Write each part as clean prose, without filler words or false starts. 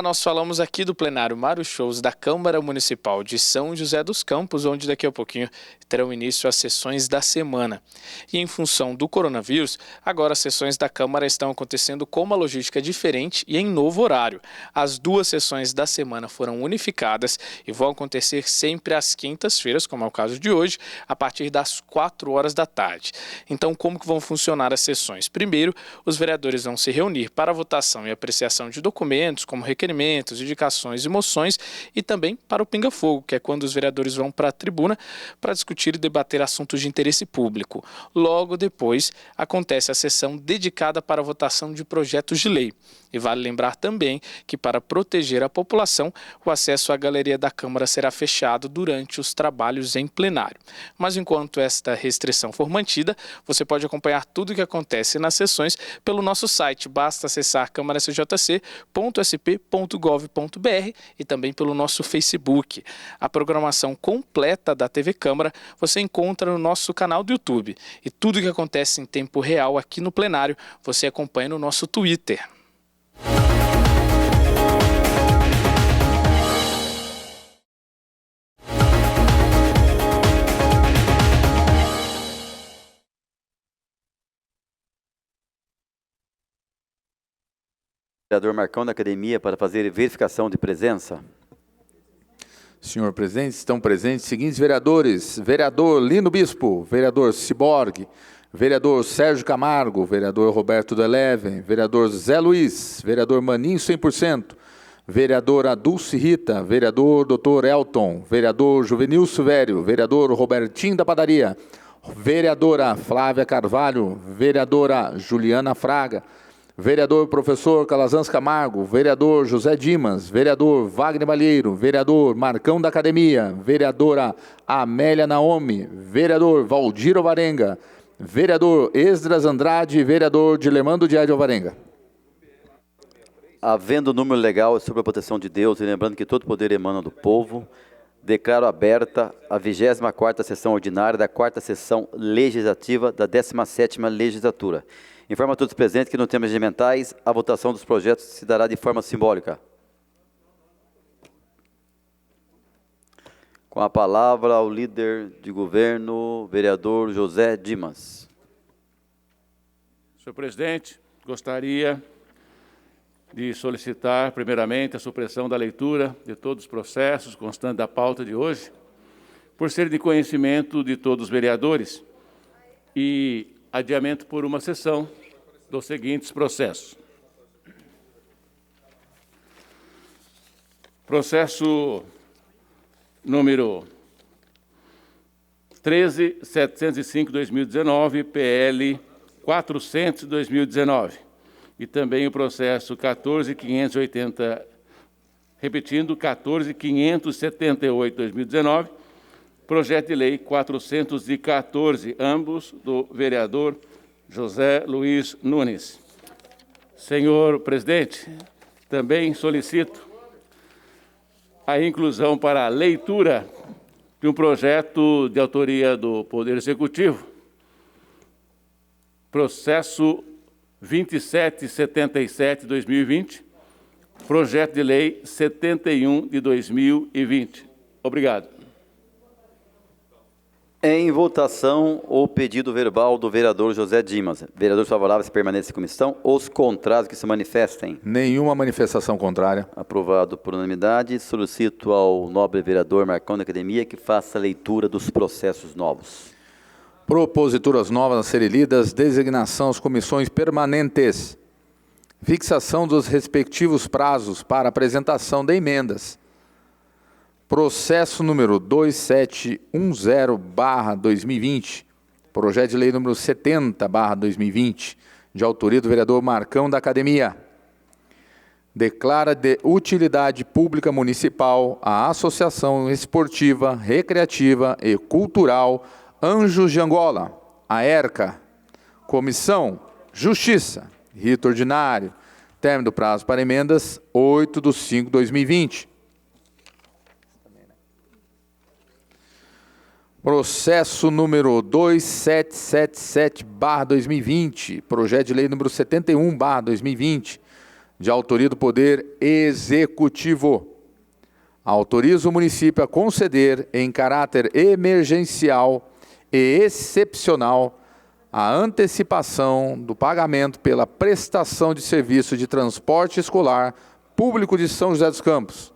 nós falamos aqui do plenário Mário Shows da Câmara Municipal de São José dos Campos, onde daqui a pouquinho terão início as sessões da semana. E em função do coronavírus, agora as sessões da Câmara estão acontecendo com uma logística diferente e em novo horário. As duas sessões da semana foram unificadas e vão acontecer sempre às quintas-feiras, como é o caso de hoje, a partir das 4 horas da tarde. Então, como que vão funcionar as sessões? Primeiro, os vereadores vão se reunir para a votação e apreciação de documentos, como requerimentos, indicações e moções, e também para o pinga-fogo, que é quando os vereadores vão para a tribuna para discutir e debater assuntos de interesse público. Logo depois, acontece a sessão dedicada para a votação de projetos de lei. E vale lembrar também que, para proteger a população, o acesso à galeria da Câmara será fechado durante os trabalhos em plenário. Mas enquanto esta restrição for mantida, você pode acompanhar tudo o que acontece nas sessões pelo nosso site. Basta acessar câmarasjc.sp.gov.br e também pelo nosso Facebook. A programação completa da TV Câmara você encontra no nosso canal do YouTube. E tudo o que acontece em tempo real aqui no plenário você acompanha no nosso Twitter. Vereador Marcão da Academia para fazer verificação de presença. Senhor presidente, estão presentes os seguintes vereadores: vereador Lino Bispo, vereador Ciborgue, vereador Sérgio Camargo, vereador Roberto do Eleven, vereador Zé Luiz, vereador Maninho 100%, vereadora Dulce Rita, vereador Dr. Elton, vereador Juvenil Silvério, vereador Robertinho da Padaria, vereadora Flávia Carvalho, vereadora Juliana Fraga, vereador professor Calazans Camargo, vereador José Dimas, vereador Wagner Malheiro, vereador Marcão da Academia, vereadora Amélia Naomi, vereador Valdir Alvarenga, vereador Esdras Andrade e vereador Dilemando Diário Alvarenga. Havendo número legal sobre a proteção de Deus e lembrando que todo poder emana do povo, declaro aberta a 24ª sessão ordinária da 4ª sessão legislativa da 17ª legislatura. Informo a todos os presentes que no temas regimentais, a votação dos projetos se dará de forma simbólica. Com a palavra ao líder de governo, vereador José Dimas. Senhor presidente, gostaria de solicitar, primeiramente, a supressão da leitura de todos os processos constantes da pauta de hoje, por ser de conhecimento de todos os vereadores, e adiamento por uma sessão dos seguintes processos. Processo número 13.705/2019, PL 400/2019. E também o processo 14.580, repetindo, 14.578/2019, projeto de lei 414, ambos do vereador José Luiz Nunes. Senhor presidente, também solicito a inclusão para a leitura de um projeto de autoria do Poder Executivo, processo 2777/2020, projeto de lei 71/2020. Obrigado. Em votação, o pedido verbal do vereador José Dimas. Vereadores favoráveis permanecem em comissão. Os contrários que se manifestem. Nenhuma manifestação contrária. Aprovado por unanimidade. Solicito ao nobre vereador Marcão da Academia que faça a leitura dos processos novos. Proposituras novas a serem lidas, designação às comissões permanentes, fixação dos respectivos prazos para apresentação de emendas. Processo número 2710/2020, projeto de lei número 70/2020, de autoria do vereador Marcão da Academia. Declara de utilidade pública municipal a Associação Esportiva, Recreativa e Cultural Anjos de Angola, a ERCA. Comissão Justiça, rito ordinário, término do prazo para emendas 8/5/2020. Processo número 2777/2020, projeto de lei número 71/2020, de autoria do Poder Executivo. Autoriza o município a conceder, em caráter emergencial e excepcional, a antecipação do pagamento pela prestação de serviço de transporte escolar público de São José dos Campos.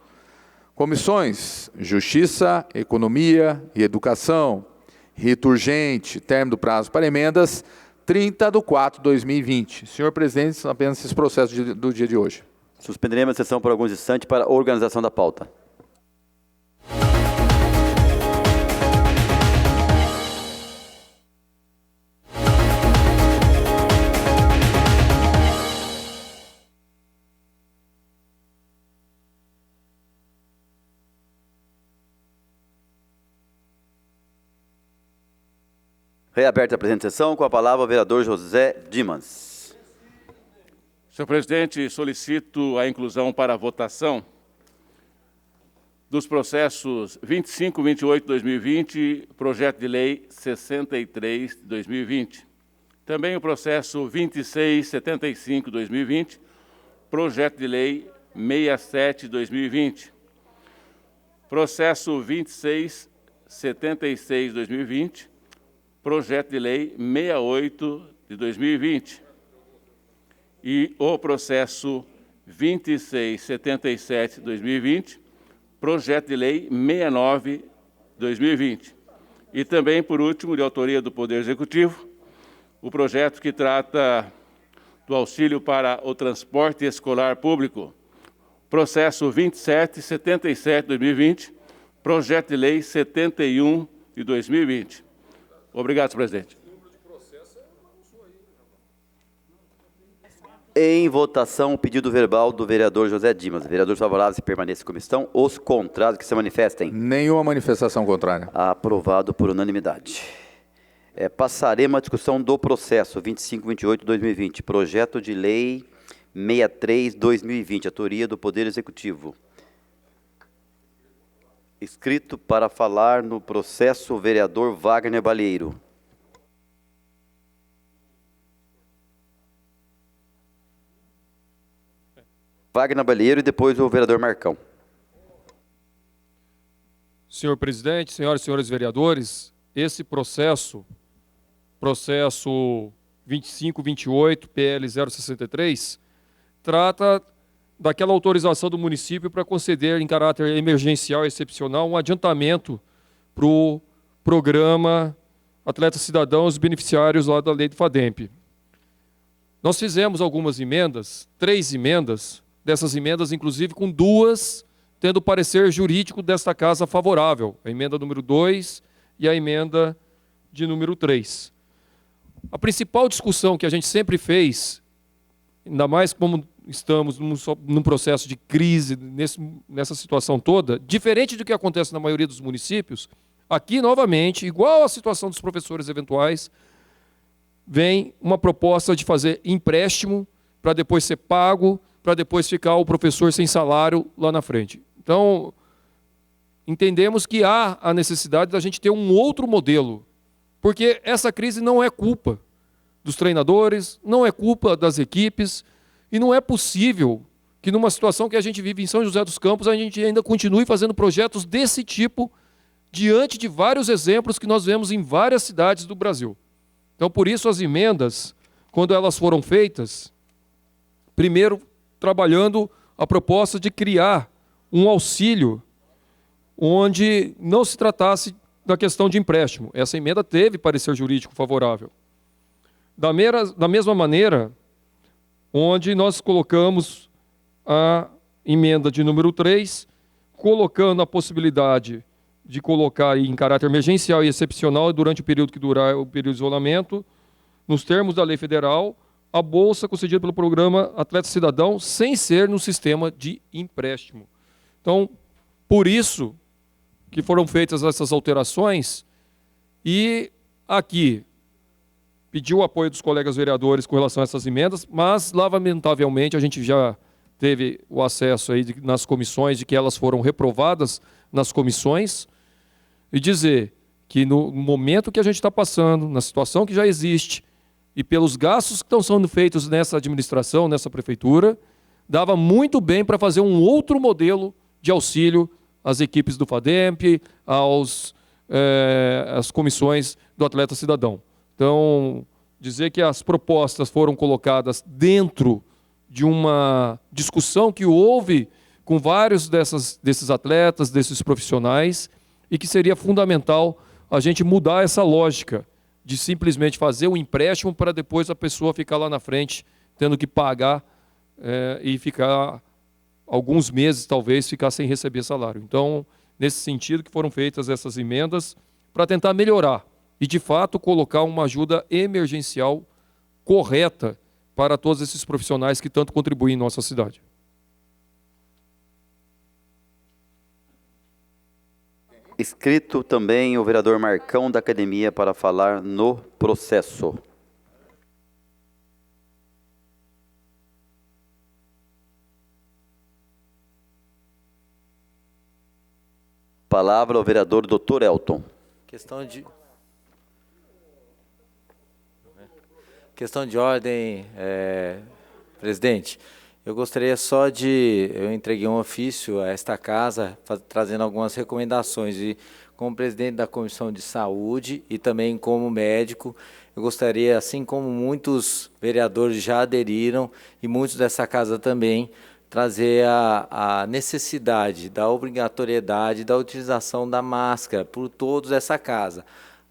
Comissões: Justiça, Economia e Educação. Rito urgente, término do prazo para emendas, 30/4/2020. Senhor presidente, são apenas esses processos do dia de hoje. Suspenderemos a sessão por alguns instantes para a organização da pauta. Reaberta a presente sessão, com a palavra o vereador José Dimas. Senhor presidente, solicito a inclusão para a votação dos processos 25, 28 de 2020, projeto de lei 63 de 2020. Também o processo 26, 75 de 2020, projeto de lei 67 de 2020. Processo 26, 76 de 2020, projeto de lei 68 de 2020 e o processo 2677 de 2020, projeto de lei 69 de 2020. E também, por último, de autoria do Poder Executivo, o projeto que trata do auxílio para o transporte escolar público, processo 2777 de 2020, projeto de lei 71 de 2020. Obrigado, senhor presidente. Em votação, o pedido verbal do vereador José Dimas. Vereadores favoráveis que permaneçam como estão. Os contrários que se manifestem. Nenhuma manifestação contrária. Aprovado por unanimidade. Passaremos à discussão do processo 2528/2020, projeto de lei 63/2020, autoria do Poder Executivo. Inscrito para falar no processo, o vereador Wagner Balieiro. Wagner Balieiro e depois o vereador Marcão. Senhor presidente, senhoras e senhores vereadores, esse processo 2528 PL 063, trata daquela autorização do município para conceder em caráter emergencial e excepcional um adiantamento para o programa Atletas Cidadãos Beneficiários lá da lei do FADEMP. Nós fizemos algumas emendas, 3 emendas, dessas emendas inclusive com 2 tendo parecer jurídico desta casa favorável, a emenda número 2 e a emenda de número 3. A principal discussão que a gente sempre fez, ainda mais como estamos num processo de crise, nessa situação toda, diferente do que acontece na maioria dos municípios, aqui, novamente, igual à situação dos professores eventuais, vem uma proposta de fazer empréstimo para depois ser pago, para depois ficar o professor sem salário lá na frente. Então, entendemos que há a necessidade da gente ter um outro modelo, porque essa crise não é culpa dos treinadores, não é culpa das equipes, e não é possível que numa situação que a gente vive em São José dos Campos, a gente ainda continue fazendo projetos desse tipo, diante de vários exemplos que nós vemos em várias cidades do Brasil. Então, por isso, as emendas, quando elas foram feitas, primeiro, trabalhando a proposta de criar um auxílio onde não se tratasse da questão de empréstimo. Essa emenda teve parecer jurídico favorável. Da mesma maneira, onde nós colocamos a emenda de número 3, colocando a possibilidade de colocar em caráter emergencial e excepcional durante o período que durar o período de isolamento, nos termos da lei federal, a bolsa concedida pelo programa Atleta Cidadão, sem ser no sistema de empréstimo. Então, por isso que foram feitas essas alterações, e aqui pediu o apoio dos colegas vereadores com relação a essas emendas, mas, lamentavelmente, a gente já teve o acesso aí nas comissões de que elas foram reprovadas nas comissões, e dizer que no momento que a gente está passando, na situação que já existe, e pelos gastos que estão sendo feitos nessa administração, nessa prefeitura, dava muito bem para fazer um outro modelo de auxílio às equipes do FADEMP, às comissões do Atleta Cidadão. Então, dizer que as propostas foram colocadas dentro de uma discussão que houve com vários desses atletas, desses profissionais, e que seria fundamental a gente mudar essa lógica de simplesmente fazer um empréstimo para depois a pessoa ficar lá na frente tendo que pagar e ficar alguns meses, talvez, ficar sem receber salário. Então, nesse sentido que foram feitas essas emendas para tentar melhorar e, de fato, colocar uma ajuda emergencial correta para todos esses profissionais que tanto contribuem em nossa cidade. Inscrito também o vereador Marcão da Academia para falar no processo. Palavra ao vereador Dr. Elton. Questão de ordem, presidente. Eu gostaria só eu entreguei um ofício a esta casa, trazendo algumas recomendações. E como presidente da Comissão de Saúde e também como médico, eu gostaria, assim como muitos vereadores já aderiram, e muitos dessa casa também, trazer a necessidade da obrigatoriedade da utilização da máscara por todos dessa casa.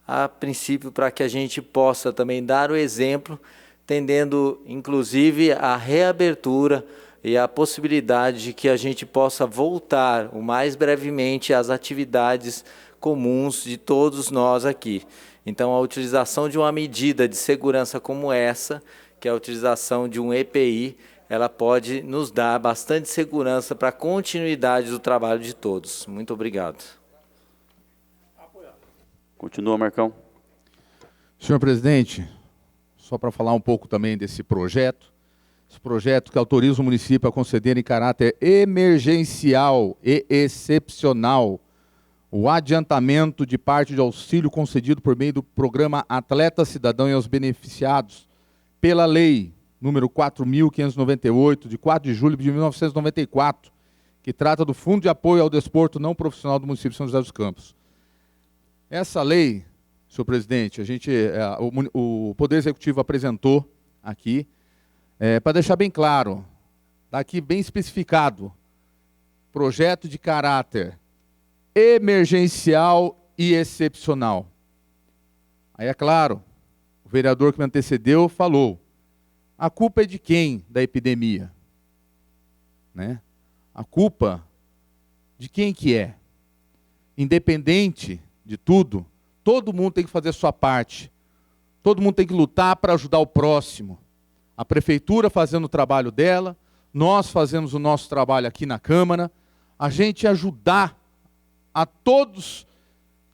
A princípio, para que a gente possa também dar o exemplo, tendendo, inclusive, a reabertura e a possibilidade de que a gente possa voltar o mais brevemente às atividades comuns de todos nós aqui. Então, a utilização de uma medida de segurança como essa, que é a utilização de um EPI, ela pode nos dar bastante segurança para a continuidade do trabalho de todos. Muito obrigado. Continua, Marcão. Senhor presidente, só para falar um pouco também desse projeto, esse projeto que autoriza o município a conceder em caráter emergencial e excepcional o adiantamento de parte de auxílio concedido por meio do programa Atleta Cidadão e aos beneficiados pela lei número 4.598, de 4 de julho de 1994, que trata do Fundo de Apoio ao Desporto Não Profissional do município de São José dos Campos. Essa lei, senhor presidente, o Poder Executivo apresentou aqui, para deixar bem claro, está aqui bem especificado, projeto de caráter emergencial e excepcional. Aí é claro, o vereador que me antecedeu falou, a culpa é de quem da epidemia? Né? A culpa de quem que é? Independente de tudo, todo mundo tem que fazer a sua parte. Todo mundo tem que lutar para ajudar o próximo. A prefeitura fazendo o trabalho dela, nós fazemos o nosso trabalho aqui na Câmara, a gente ajudar a todos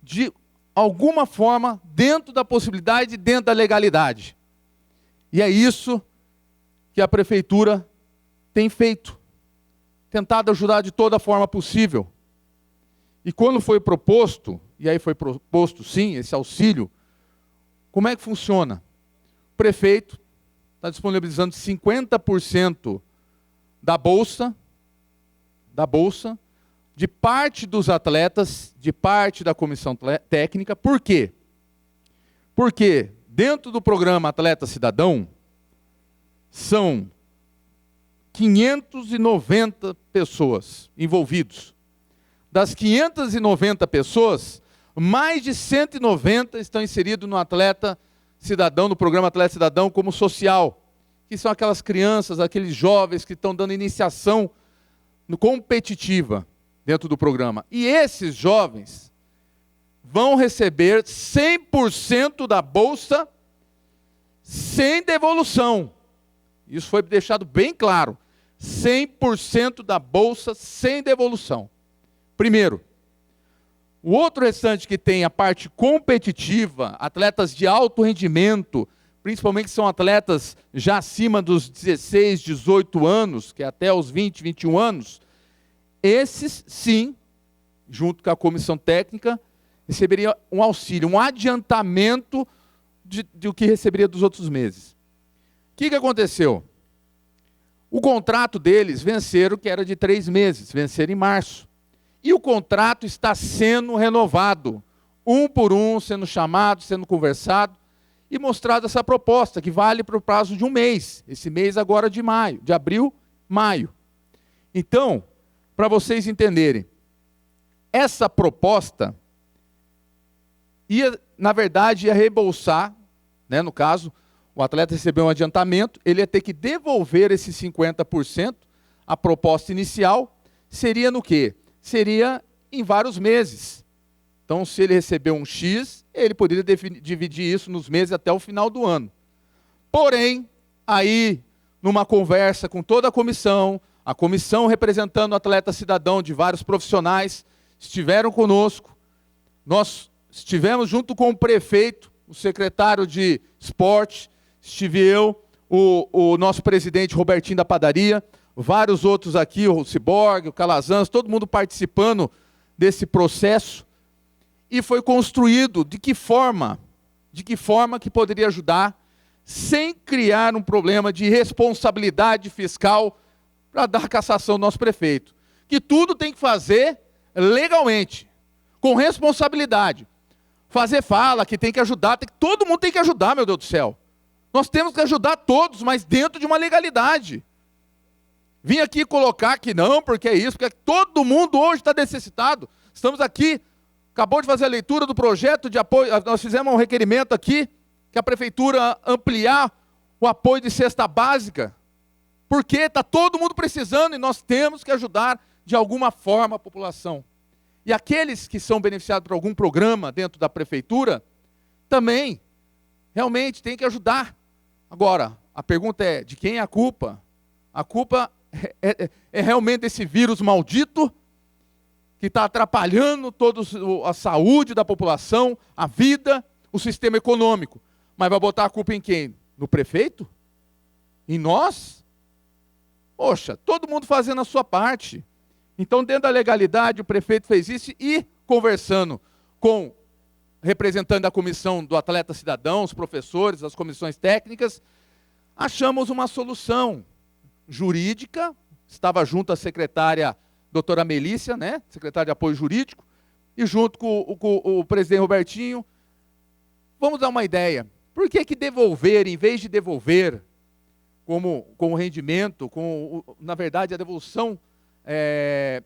de alguma forma, dentro da possibilidade, dentro da legalidade. E é isso que a prefeitura tem feito, tentado ajudar de toda forma possível. E quando foi proposto, e aí foi proposto sim, esse auxílio, como é que funciona? O prefeito está disponibilizando 50% da bolsa, de parte dos atletas, de parte da comissão técnica. Por quê? Porque dentro do programa Atleta Cidadão, são 590 pessoas envolvidas. Das 590 pessoas, mais de 190 estão inseridos no Atleta Cidadão, no programa Atleta Cidadão como social, que são aquelas crianças, aqueles jovens que estão dando iniciação competitiva dentro do programa. E esses jovens vão receber 100% da bolsa sem devolução. Isso foi deixado bem claro. 100% da bolsa sem devolução. Primeiro. O outro restante que tem a parte competitiva, atletas de alto rendimento, principalmente que são atletas já acima dos 16, 18 anos, que é até os 20, 21 anos, esses sim, junto com a comissão técnica, receberiam um auxílio, um adiantamento do que receberia dos outros meses. O que aconteceu? O contrato deles venceram, que era de 3 meses, venceram em março. E o contrato está sendo renovado, um por um, sendo chamado, sendo conversado, e mostrado essa proposta, que vale para o prazo de um mês. Esse mês agora de maio, de abril, maio. Então, para vocês entenderem, essa proposta ia, na verdade, ia reembolsar, né, no caso, o atleta recebeu um adiantamento, ele ia ter que devolver esses 50%, a proposta inicial seria no quê? Seria em vários meses. Então, se ele recebeu um X, ele poderia dividir isso nos meses até o final do ano. Porém, aí, numa conversa com toda a comissão representando o atleta cidadão de vários profissionais, estiveram conosco, nós estivemos junto com o prefeito, o secretário de esporte, estive eu, o nosso presidente Robertinho da Padaria, vários outros aqui, o Ciborgue, o Calazans, todo mundo participando desse processo, e foi construído de que forma que poderia ajudar, sem criar um problema de responsabilidade fiscal para dar cassação ao nosso prefeito. Que tudo tem que fazer legalmente, com responsabilidade. Fazer fala que tem que ajudar, todo mundo tem que ajudar, meu Deus do céu. Nós temos que ajudar todos, mas dentro de uma legalidade. Vim aqui colocar que não, porque é isso, porque todo mundo hoje está necessitado. Estamos aqui, acabou de fazer a leitura do projeto de apoio, nós fizemos um requerimento aqui, que a prefeitura ampliar o apoio de cesta básica, porque está todo mundo precisando e nós temos que ajudar de alguma forma a população. E aqueles que são beneficiados por algum programa dentro da prefeitura, também, realmente, tem que ajudar. Agora, a pergunta é, de quem é a culpa? A culpa é realmente desse vírus maldito, que está atrapalhando toda a saúde da população, a vida, o sistema econômico. Mas vai botar a culpa em quem? No prefeito? Em nós? Poxa, todo mundo fazendo a sua parte. Então, dentro da legalidade, o prefeito fez isso e, conversando com representante da comissão do atleta cidadão, os professores, as comissões técnicas, achamos uma solução jurídica, estava junto a secretária doutora Melícia, né, secretária de apoio jurídico, e junto com o presidente Robertinho. Vamos dar uma ideia. Por que devolver, em vez de devolver com o rendimento, na verdade, a devolução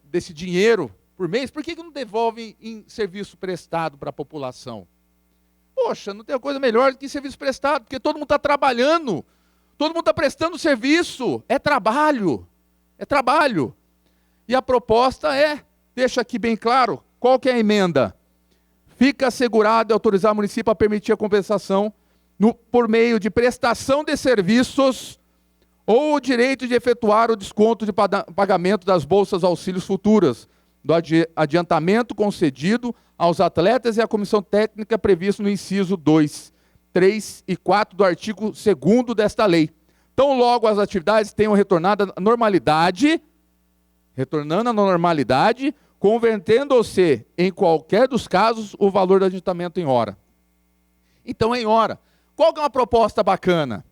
desse dinheiro por mês, por que não devolvem em serviço prestado para a população? Poxa, não tem coisa melhor do que serviço prestado, porque todo mundo está trabalhando, todo mundo está prestando serviço, é trabalho. E a proposta deixa aqui bem claro, qual que é a emenda? Fica assegurado e autorizar o município a permitir a compensação por meio de prestação de serviços ou o direito de efetuar o desconto de pagamento das bolsas auxílios futuras, do adiantamento concedido aos atletas e à comissão técnica previsto no inciso 2, 3 e 4 do artigo 2º desta lei. Então, logo as atividades tenham retornado à normalidade, convertendo-se, em qualquer dos casos, o valor do adiantamento em hora. Então, em hora. Qual que é uma proposta bacana?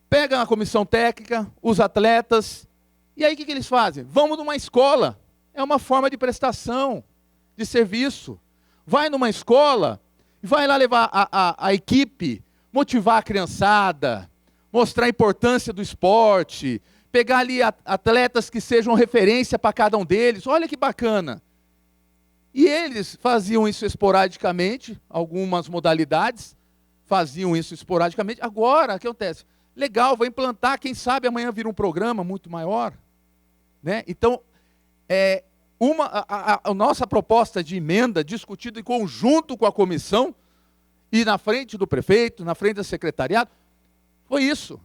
Pega a comissão técnica, os atletas, e aí o que eles fazem? Vamos numa escola, é uma forma de prestação, de serviço. Vai numa escola, vai lá levar a equipe, motivar a criançada, mostrar a importância do esporte, pegar ali atletas que sejam referência para cada um deles, olha que bacana. E eles faziam isso esporadicamente, algumas modalidades faziam isso esporadicamente. Agora, o que acontece? Legal, vou implantar, quem sabe amanhã vira um programa muito maior. Né? Então, a nossa proposta de emenda, discutida em conjunto com a comissão, e na frente do prefeito, na frente do secretariado, foi isso.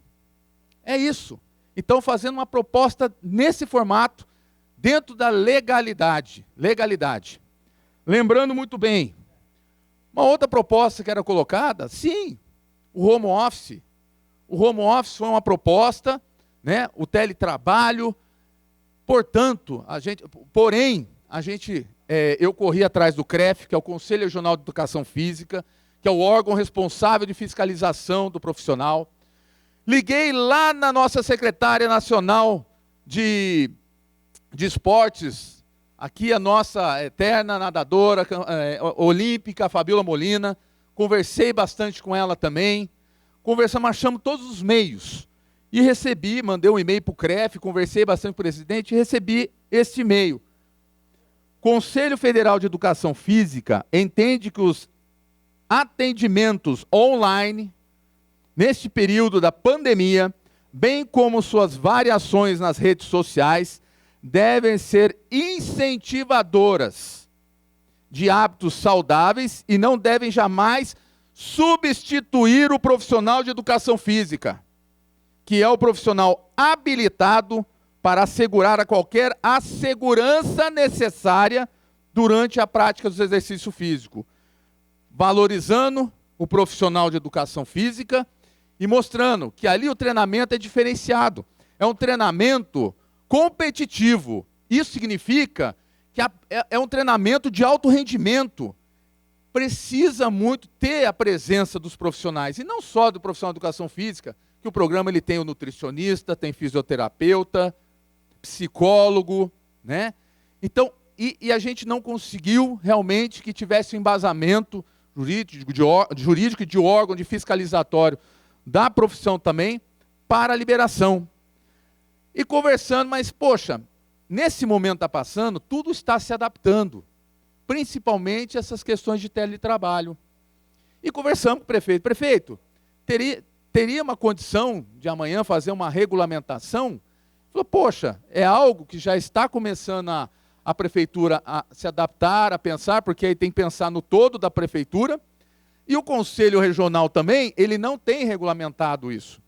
É isso. Então, fazendo uma proposta nesse formato, dentro da legalidade. Lembrando muito bem, uma outra proposta que era colocada, sim, o home office. O home office foi uma proposta, né, o teletrabalho. Portanto, eu corri atrás do CREF, que é o Conselho Regional de Educação Física, que é o órgão responsável de fiscalização do profissional. Liguei lá na nossa secretária nacional de esportes, aqui a nossa eterna nadadora olímpica, Fabíola Molina, conversei bastante com ela também, conversamos, achamos todos os meios, e recebi, mandei um e-mail para o CREF, conversei bastante com o presidente, e recebi este e-mail. Conselho Federal de Educação Física entende que os atendimentos online, neste período da pandemia, bem como suas variações nas redes sociais, devem ser incentivadoras de hábitos saudáveis e não devem jamais substituir o profissional de educação física, que é o profissional habilitado para assegurar a segurança necessária durante a prática do exercício físico, valorizando o profissional de educação física e mostrando que ali o treinamento é diferenciado, é um treinamento competitivo. Isso significa que é um treinamento de alto rendimento. Precisa muito ter a presença dos profissionais, e não só do profissional de educação física, que o programa ele tem o nutricionista, tem fisioterapeuta, psicólogo, né? Então, e a gente não conseguiu realmente que tivesse um embasamento jurídico e de órgão de fiscalizatório da profissão também para a liberação. E conversando, mas, poxa, nesse momento está passando, tudo está se adaptando, principalmente essas questões de teletrabalho. E conversamos com o prefeito. Prefeito, teria uma condição de amanhã fazer uma regulamentação? Falou, poxa, é algo que já está começando a prefeitura a se adaptar, a pensar, porque aí tem que pensar no todo da prefeitura, e o Conselho Regional também, ele não tem regulamentado isso.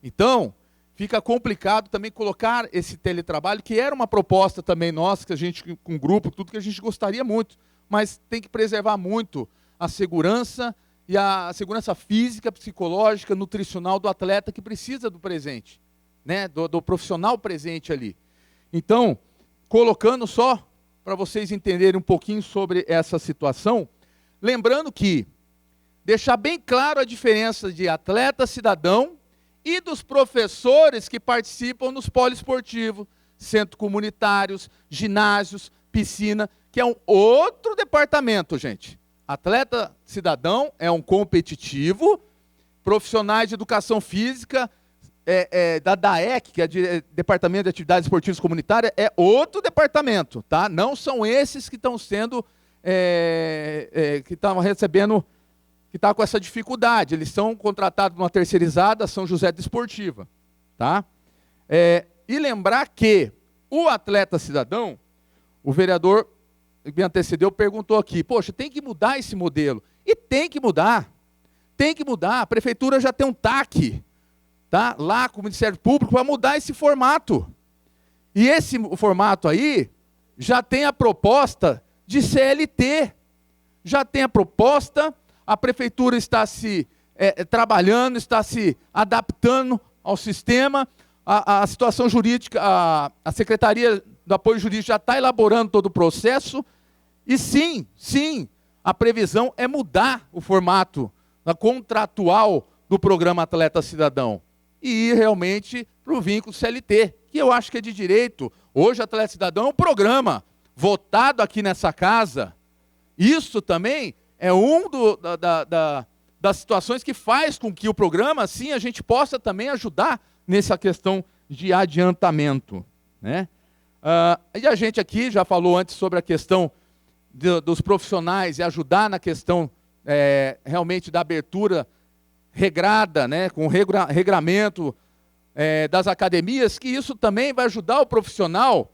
Então, fica complicado também colocar esse teletrabalho, que era uma proposta também nossa, que a gente, com o grupo, tudo que a gente gostaria muito, mas tem que preservar muito a segurança, e a segurança física, psicológica, nutricional do atleta que precisa do presente, né? do profissional presente ali. Então, colocando só para vocês entenderem um pouquinho sobre essa situação, lembrando que deixar bem claro a diferença de atleta cidadão e dos professores que participam nos poliesportivos, centros comunitários, ginásios, piscina, que é um outro departamento, gente. Atleta cidadão é um competitivo, profissionais de educação física, da DAEC, que é Departamento de Atividades Esportivas Comunitárias, é outro departamento, tá? Não são esses que estão sendo, que estão recebendo, que está com essa dificuldade. Eles são contratados numa terceirizada, São José Desportiva, tá? E lembrar que o atleta cidadão, o vereador que me antecedeu perguntou aqui, poxa, tem que mudar esse modelo. E tem que mudar. Tem que mudar. A prefeitura já tem um TAC, tá? Lá com o Ministério Público para mudar esse formato. E esse formato aí já tem a proposta de CLT. Já tem a proposta, a prefeitura está se trabalhando, está se adaptando ao sistema, a situação jurídica, a Secretaria do Apoio Jurídico já está elaborando todo o processo, e sim, a previsão é mudar o formato contratual do programa Atleta Cidadão e ir realmente para o vínculo CLT, que eu acho que é de direito. Hoje, Atleta Cidadão é um programa votado aqui nessa casa. Isso também é das situações que faz com que o programa, assim, a gente possa também ajudar nessa questão de adiantamento, né? E a gente aqui já falou antes sobre a questão dos profissionais e ajudar na questão realmente da abertura regrada, né, com regramento das academias, que isso também vai ajudar o profissional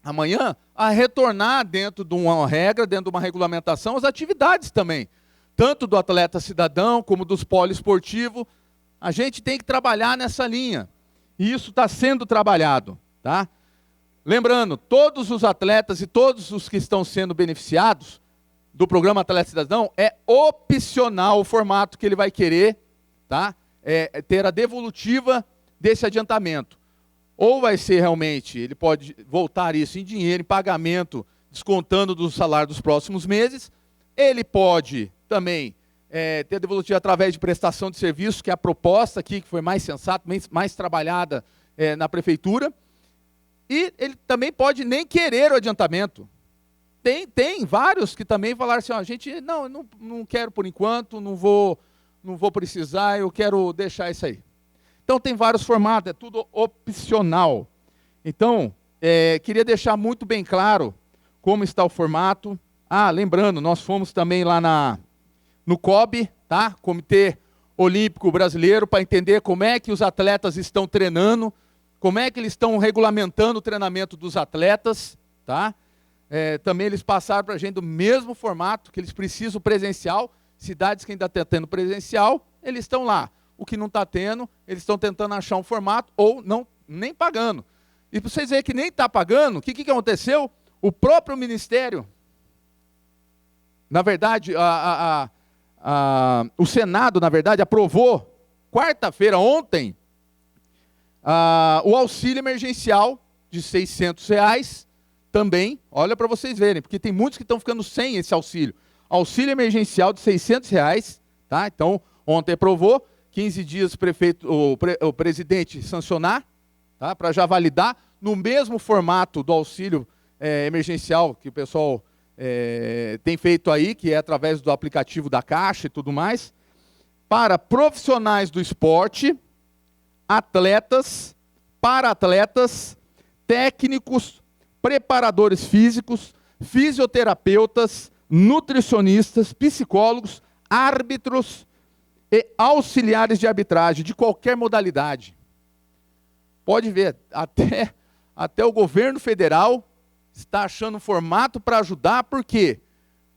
amanhã a retornar dentro de uma regra, dentro de uma regulamentação, as atividades também, tanto do atleta cidadão como dos poliesportivos. A gente tem que trabalhar nessa linha, e isso está sendo trabalhado, tá? Lembrando, todos os atletas e todos os que estão sendo beneficiados do programa Atleta Cidadão, é opcional o formato que ele vai querer, tá? Ter a devolutiva desse adiantamento. Ou vai ser realmente, ele pode voltar isso em dinheiro, em pagamento, descontando do salário dos próximos meses. Ele pode também ter a devolutiva através de prestação de serviço, que é a proposta aqui, que foi mais sensata, mais trabalhada na prefeitura. E ele também pode nem querer o adiantamento. Tem vários que também falaram assim, ó, gente, não quero por enquanto, não vou precisar, eu quero deixar isso aí. Então tem vários formatos, é tudo opcional. Então, queria deixar muito bem claro como está o formato. Lembrando, nós fomos também lá no COB, tá? Comitê Olímpico Brasileiro, para entender como é que os atletas estão treinando, como é que eles estão regulamentando o treinamento dos atletas, tá? Também eles passaram para a gente do mesmo formato, que eles precisam presencial. Cidades que ainda estão tendo presencial, eles estão lá. O que não está tendo, eles estão tentando achar um formato ou não, nem pagando. E para vocês verem que nem está pagando, o que aconteceu? O próprio Ministério, na verdade, o Senado, na verdade, aprovou, quarta-feira, ontem, o auxílio emergencial de R$600 também, olha para vocês verem, porque tem muitos que estão ficando sem esse auxílio. Auxílio emergencial de R$600, tá? Então, ontem aprovou, 15 dias o presidente sancionar, tá? Para já validar, no mesmo formato do auxílio emergencial que o pessoal tem feito aí, que é através do aplicativo da Caixa e tudo mais, para profissionais do esporte, atletas, para-atletas, técnicos, preparadores físicos, fisioterapeutas, nutricionistas, psicólogos, árbitros e auxiliares de arbitragem, de qualquer modalidade. Pode ver, até o governo federal está achando um formato para ajudar, por quê?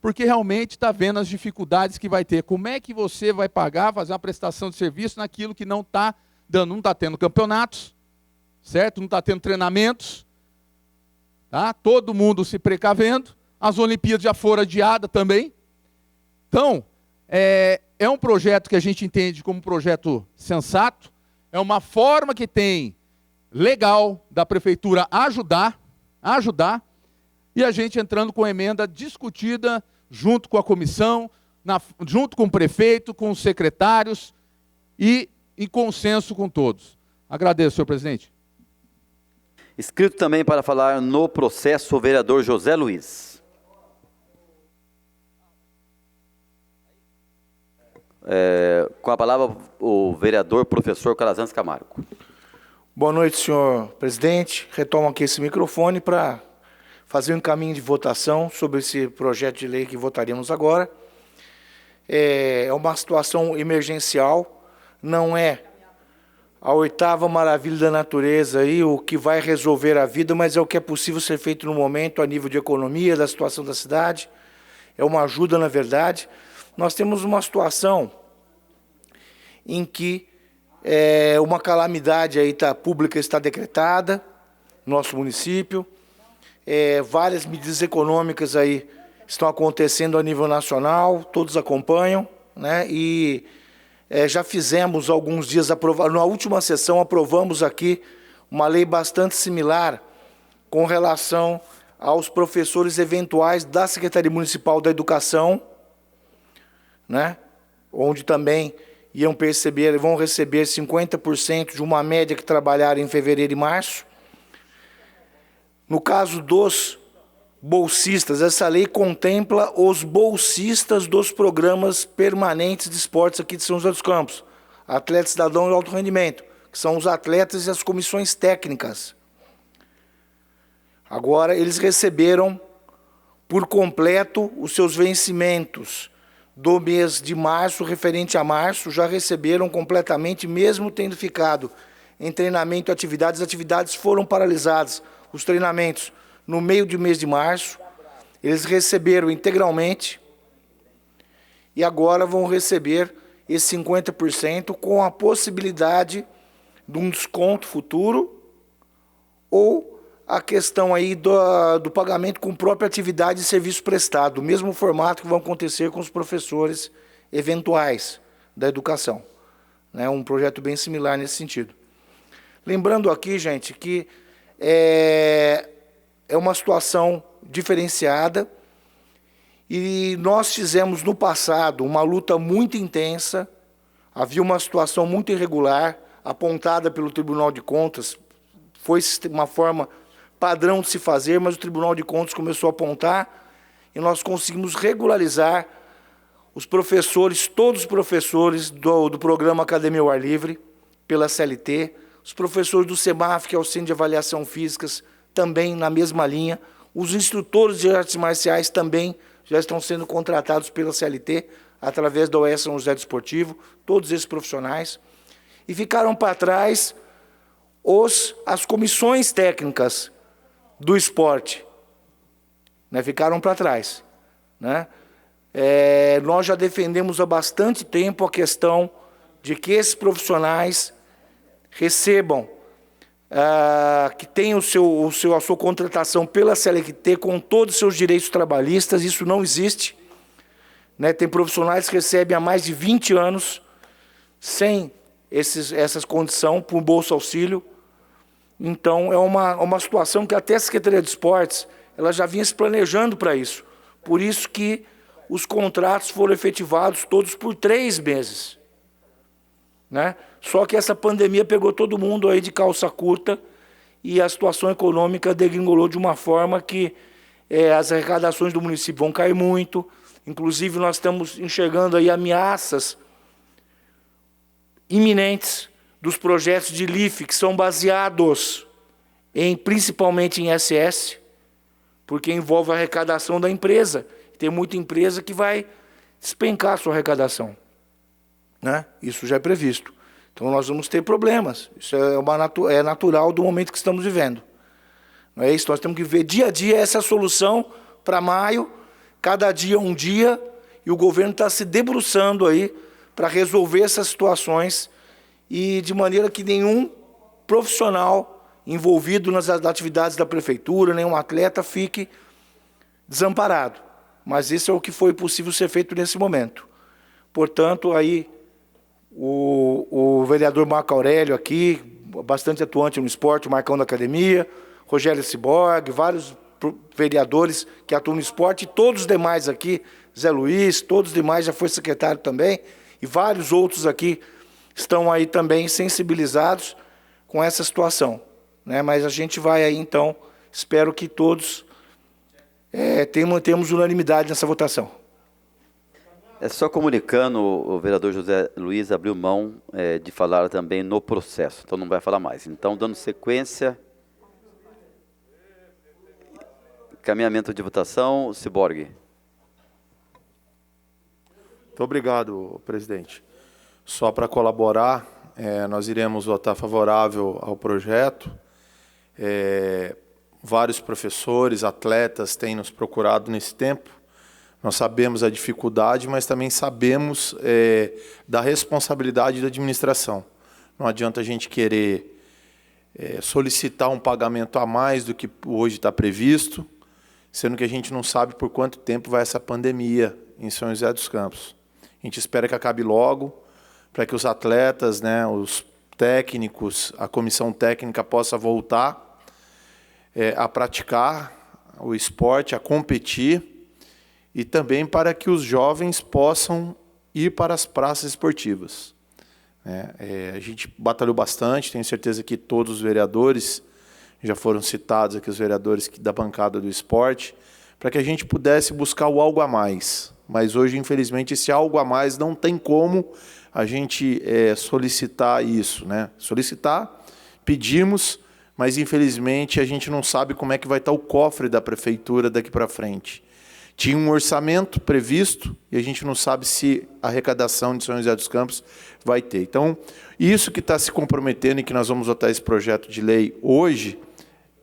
Porque realmente está vendo as dificuldades que vai ter. Como é que você vai pagar, fazer uma prestação de serviço naquilo que não está dando? Não está tendo campeonatos, certo? Não está tendo treinamentos, tá? Todo mundo se precavendo, as Olimpíadas já foram adiadas também. Então, é um projeto que a gente entende como um projeto sensato, é uma forma que tem legal da prefeitura ajudar, e a gente entrando com a emenda discutida junto com a comissão, junto com o prefeito, com os secretários e em consenso com todos. Agradeço, senhor presidente. Inscrito também para falar no processo o vereador José Luiz. Com a palavra o vereador professor Calazans Camargo. Boa noite, senhor presidente. Retomo aqui esse microfone para fazer um caminho de votação sobre esse projeto de lei que votaremos agora. É uma situação emergencial, não é a oitava maravilha da natureza aí, o que vai resolver a vida, mas é o que é possível ser feito no momento a nível de economia, da situação da cidade. É uma ajuda, na verdade. Nós temos uma situação em que uma calamidade aí pública está decretada no nosso município. Várias medidas econômicas aí estão acontecendo a nível nacional, todos acompanham, né? E já fizemos alguns dias, na última sessão aprovamos aqui uma lei bastante similar com relação aos professores eventuais da Secretaria Municipal da Educação, né? Onde também vão receber 50% de uma média que trabalharam em fevereiro e março. No caso dos bolsistas, essa lei contempla os bolsistas dos programas permanentes de esportes aqui de São José dos Campos, atletas cidadão e alto rendimento, que são os atletas e as comissões técnicas. Agora, eles receberam por completo os seus vencimentos do mês de março, referente a março, já receberam completamente, mesmo tendo ficado em treinamento e atividades, as atividades foram paralisadas, os treinamentos no meio do mês de março, eles receberam integralmente e agora vão receber esse 50% com a possibilidade de um desconto futuro ou a questão aí do pagamento com própria atividade e serviço prestado, o mesmo formato que vão acontecer com os professores eventuais da educação. Né? Um projeto bem similar nesse sentido. Lembrando aqui, gente, que é uma situação diferenciada E nós fizemos no passado uma luta muito intensa, havia uma situação muito irregular, apontada pelo Tribunal de Contas, foi uma forma padrão de se fazer, mas o Tribunal de Contas começou a apontar e nós conseguimos regularizar os professores, todos os professores do programa Academia ao Ar Livre, pela CLT, os professores do CEMAF, que é o Centro de Avaliação Físicas, também na mesma linha, os instrutores de artes marciais também já estão sendo contratados pela CLT, através da OS São José do Esportivo, todos esses profissionais, e ficaram para trás as comissões técnicas do esporte, né, ficaram para trás, né? Nós já defendemos há bastante tempo a questão de que esses profissionais recebam, que tenham a sua contratação pela CLT com todos os seus direitos trabalhistas. Isso não existe, né? Tem profissionais que recebem há mais de 20 anos sem essas condições por Bolsa Auxílio. Então, é uma situação que até a Secretaria de Esportes ela já vinha se planejando para isso. Por isso que os contratos foram efetivados todos por 3 meses. Né? Só que essa pandemia pegou todo mundo aí de calça curta e a situação econômica degringolou de uma forma que as arrecadações do município vão cair muito. Inclusive, nós estamos enxergando aí ameaças iminentes dos projetos de LIF, que são baseados principalmente em SS, porque envolve a arrecadação da empresa. Tem muita empresa que vai despencar a sua arrecadação, né? Isso já é previsto. Então, nós vamos ter problemas. Isso é natural do momento que estamos vivendo. Não é isso? Nós temos que ver dia a dia essa solução para maio, cada dia um dia, e o governo está se debruçando aí para resolver essas situações e de maneira que nenhum profissional envolvido nas atividades da prefeitura, nenhum atleta fique desamparado. Mas isso é o que foi possível ser feito nesse momento. Portanto, aí o vereador Marco Aurélio aqui, bastante atuante no esporte, o Marcão da Academia, Rogério Ciborgue, vários vereadores que atuam no esporte, e todos os demais aqui, Zé Luiz, todos os demais, já foi secretário também, e vários outros aqui estão aí também sensibilizados com essa situação, né? Mas a gente vai aí, então, espero que todos temos unanimidade nessa votação. Só comunicando, o vereador José Luiz abriu mão de falar também no processo, então não vai falar mais. Então, dando sequência, encaminhamento de votação, Ciborgue. Muito obrigado, presidente. Só para colaborar, nós iremos votar favorável ao projeto. Vários professores, atletas têm nos procurado nesse tempo. Nós sabemos a dificuldade, mas também sabemos da responsabilidade da administração. Não adianta a gente querer solicitar um pagamento a mais do que hoje está previsto, sendo que a gente não sabe por quanto tempo vai essa pandemia em São José dos Campos. A gente espera que acabe logo, para que os atletas, né, os técnicos, a comissão técnica possa voltar a praticar o esporte, a competir, e também para que os jovens possam ir para as praças esportivas. A gente batalhou bastante, tenho certeza que todos os vereadores, já foram citados aqui os vereadores da bancada do esporte, para que a gente pudesse buscar o algo a mais. Mas hoje, infelizmente, esse algo a mais não tem como a gente solicitar isso, né? Solicitar, pedimos, mas infelizmente a gente não sabe como é que vai estar o cofre da prefeitura daqui para frente. Tinha um orçamento previsto e a gente não sabe se a arrecadação de São José dos Campos vai ter. Então, isso que está se comprometendo e que nós vamos votar esse projeto de lei hoje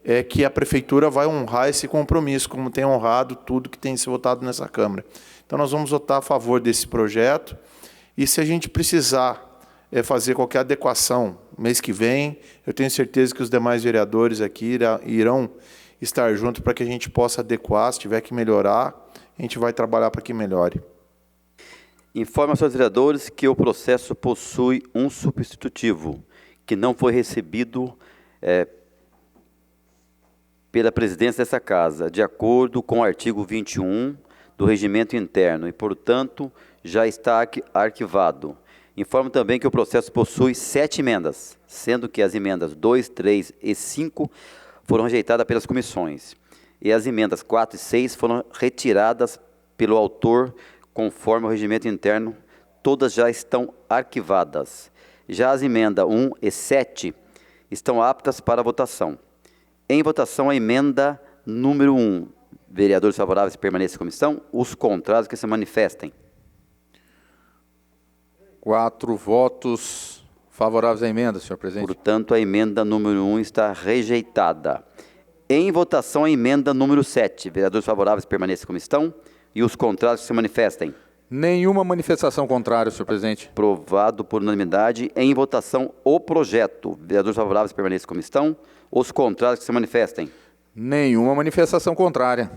é que a prefeitura vai honrar esse compromisso, como tem honrado tudo que tem sido votado nessa Câmara. Então, nós vamos votar a favor desse projeto e se a gente precisar fazer qualquer adequação mês que vem, eu tenho certeza que os demais vereadores aqui irão estar juntos para que a gente possa adequar, se tiver que melhorar, a gente vai trabalhar para que melhore. Informa aos seus vereadores que o processo possui um substitutivo, que não foi recebido pela presidência dessa Casa, de acordo com o artigo 21 do do regimento interno e, portanto, já está arquivado. Informo também que o processo possui 7 emendas, sendo que as emendas 2, 3 e 5 foram rejeitadas pelas comissões, e as emendas 4 e 6 foram retiradas pelo autor, conforme o regimento interno, todas já estão arquivadas. Já as emendas 1 e 7 estão aptas para votação. Em votação, a emenda número 1. Vereadores favoráveis permaneçam em comissão. Os contrários que se manifestem. 4 votos favoráveis à emenda, senhor presidente. Portanto, a emenda número 1 está rejeitada. Em votação, a emenda número 7. Vereadores favoráveis permaneçam em comissão. E os contrários que se manifestem. Nenhuma manifestação contrária, senhor presidente. Aprovado por unanimidade. Em votação, o projeto. Vereadores favoráveis permaneçam em comissão. Os contrários que se manifestem. Nenhuma manifestação contrária.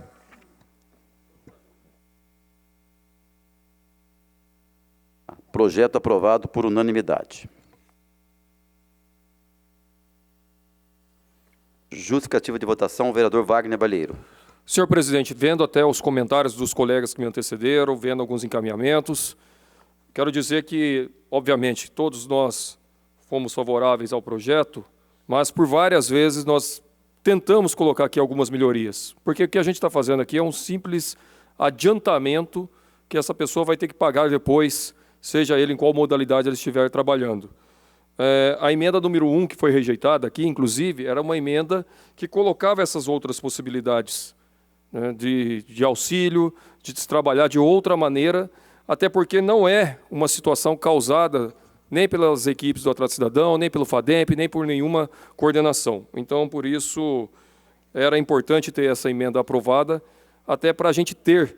Projeto aprovado por unanimidade. Justificativa de votação, o vereador Wagner Balheiro. Senhor presidente, vendo até os comentários dos colegas que me antecederam, vendo alguns encaminhamentos, quero dizer que, obviamente, todos nós fomos favoráveis ao projeto, mas por várias vezes nós tentamos colocar aqui algumas melhorias, porque o que a gente está fazendo aqui é um simples adiantamento que essa pessoa vai ter que pagar depois, seja ele em qual modalidade ele estiver trabalhando. A emenda número 1, que foi rejeitada aqui, inclusive, era uma emenda que colocava essas outras possibilidades, né, de auxílio, de se trabalhar de outra maneira, até porque não é uma situação causada nem pelas equipes do Atrato Cidadão, nem pelo FADEMP, nem por nenhuma coordenação. Então, por isso, era importante ter essa emenda aprovada, até para a gente ter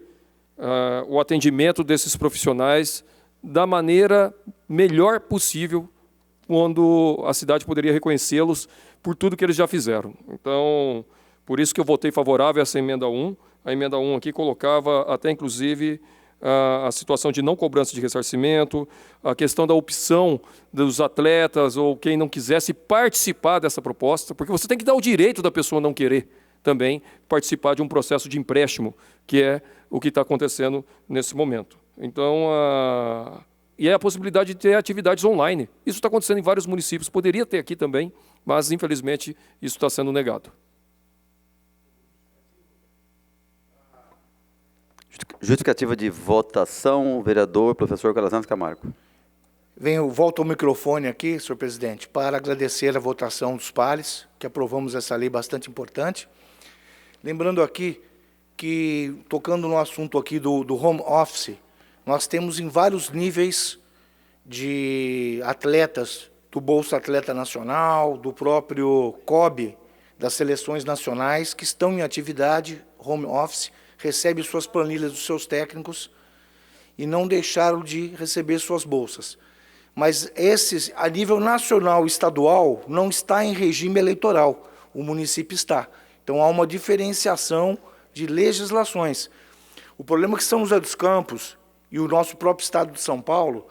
o atendimento desses profissionais da maneira melhor possível, quando a cidade poderia reconhecê-los por tudo que eles já fizeram. Então, por isso que eu votei favorável a essa emenda 1. A emenda 1 aqui colocava até, inclusive, a situação de não cobrança de ressarcimento, a questão da opção dos atletas ou quem não quisesse participar dessa proposta, porque você tem que dar o direito da pessoa não querer também participar de um processo de empréstimo, que é o que está acontecendo nesse momento. Então, e é a possibilidade de ter atividades online. Isso está acontecendo em vários municípios, poderia ter aqui também, mas, infelizmente, isso está sendo negado. Justificativa de votação, o vereador professor Calazans Camargo. Volto ao microfone aqui, senhor presidente, para agradecer a votação dos pares, que aprovamos essa lei bastante importante. Lembrando aqui que, tocando no assunto aqui do home office, nós temos em vários níveis de atletas, do Bolsa Atleta Nacional, do próprio COB, das seleções nacionais, que estão em atividade home office, recebem suas planilhas dos seus técnicos e não deixaram de receber suas bolsas. Mas esses, a nível nacional e estadual, não está em regime eleitoral, o município está. Então, há uma diferenciação de legislações. O problema é que São José dos Campos e o nosso próprio estado de São Paulo,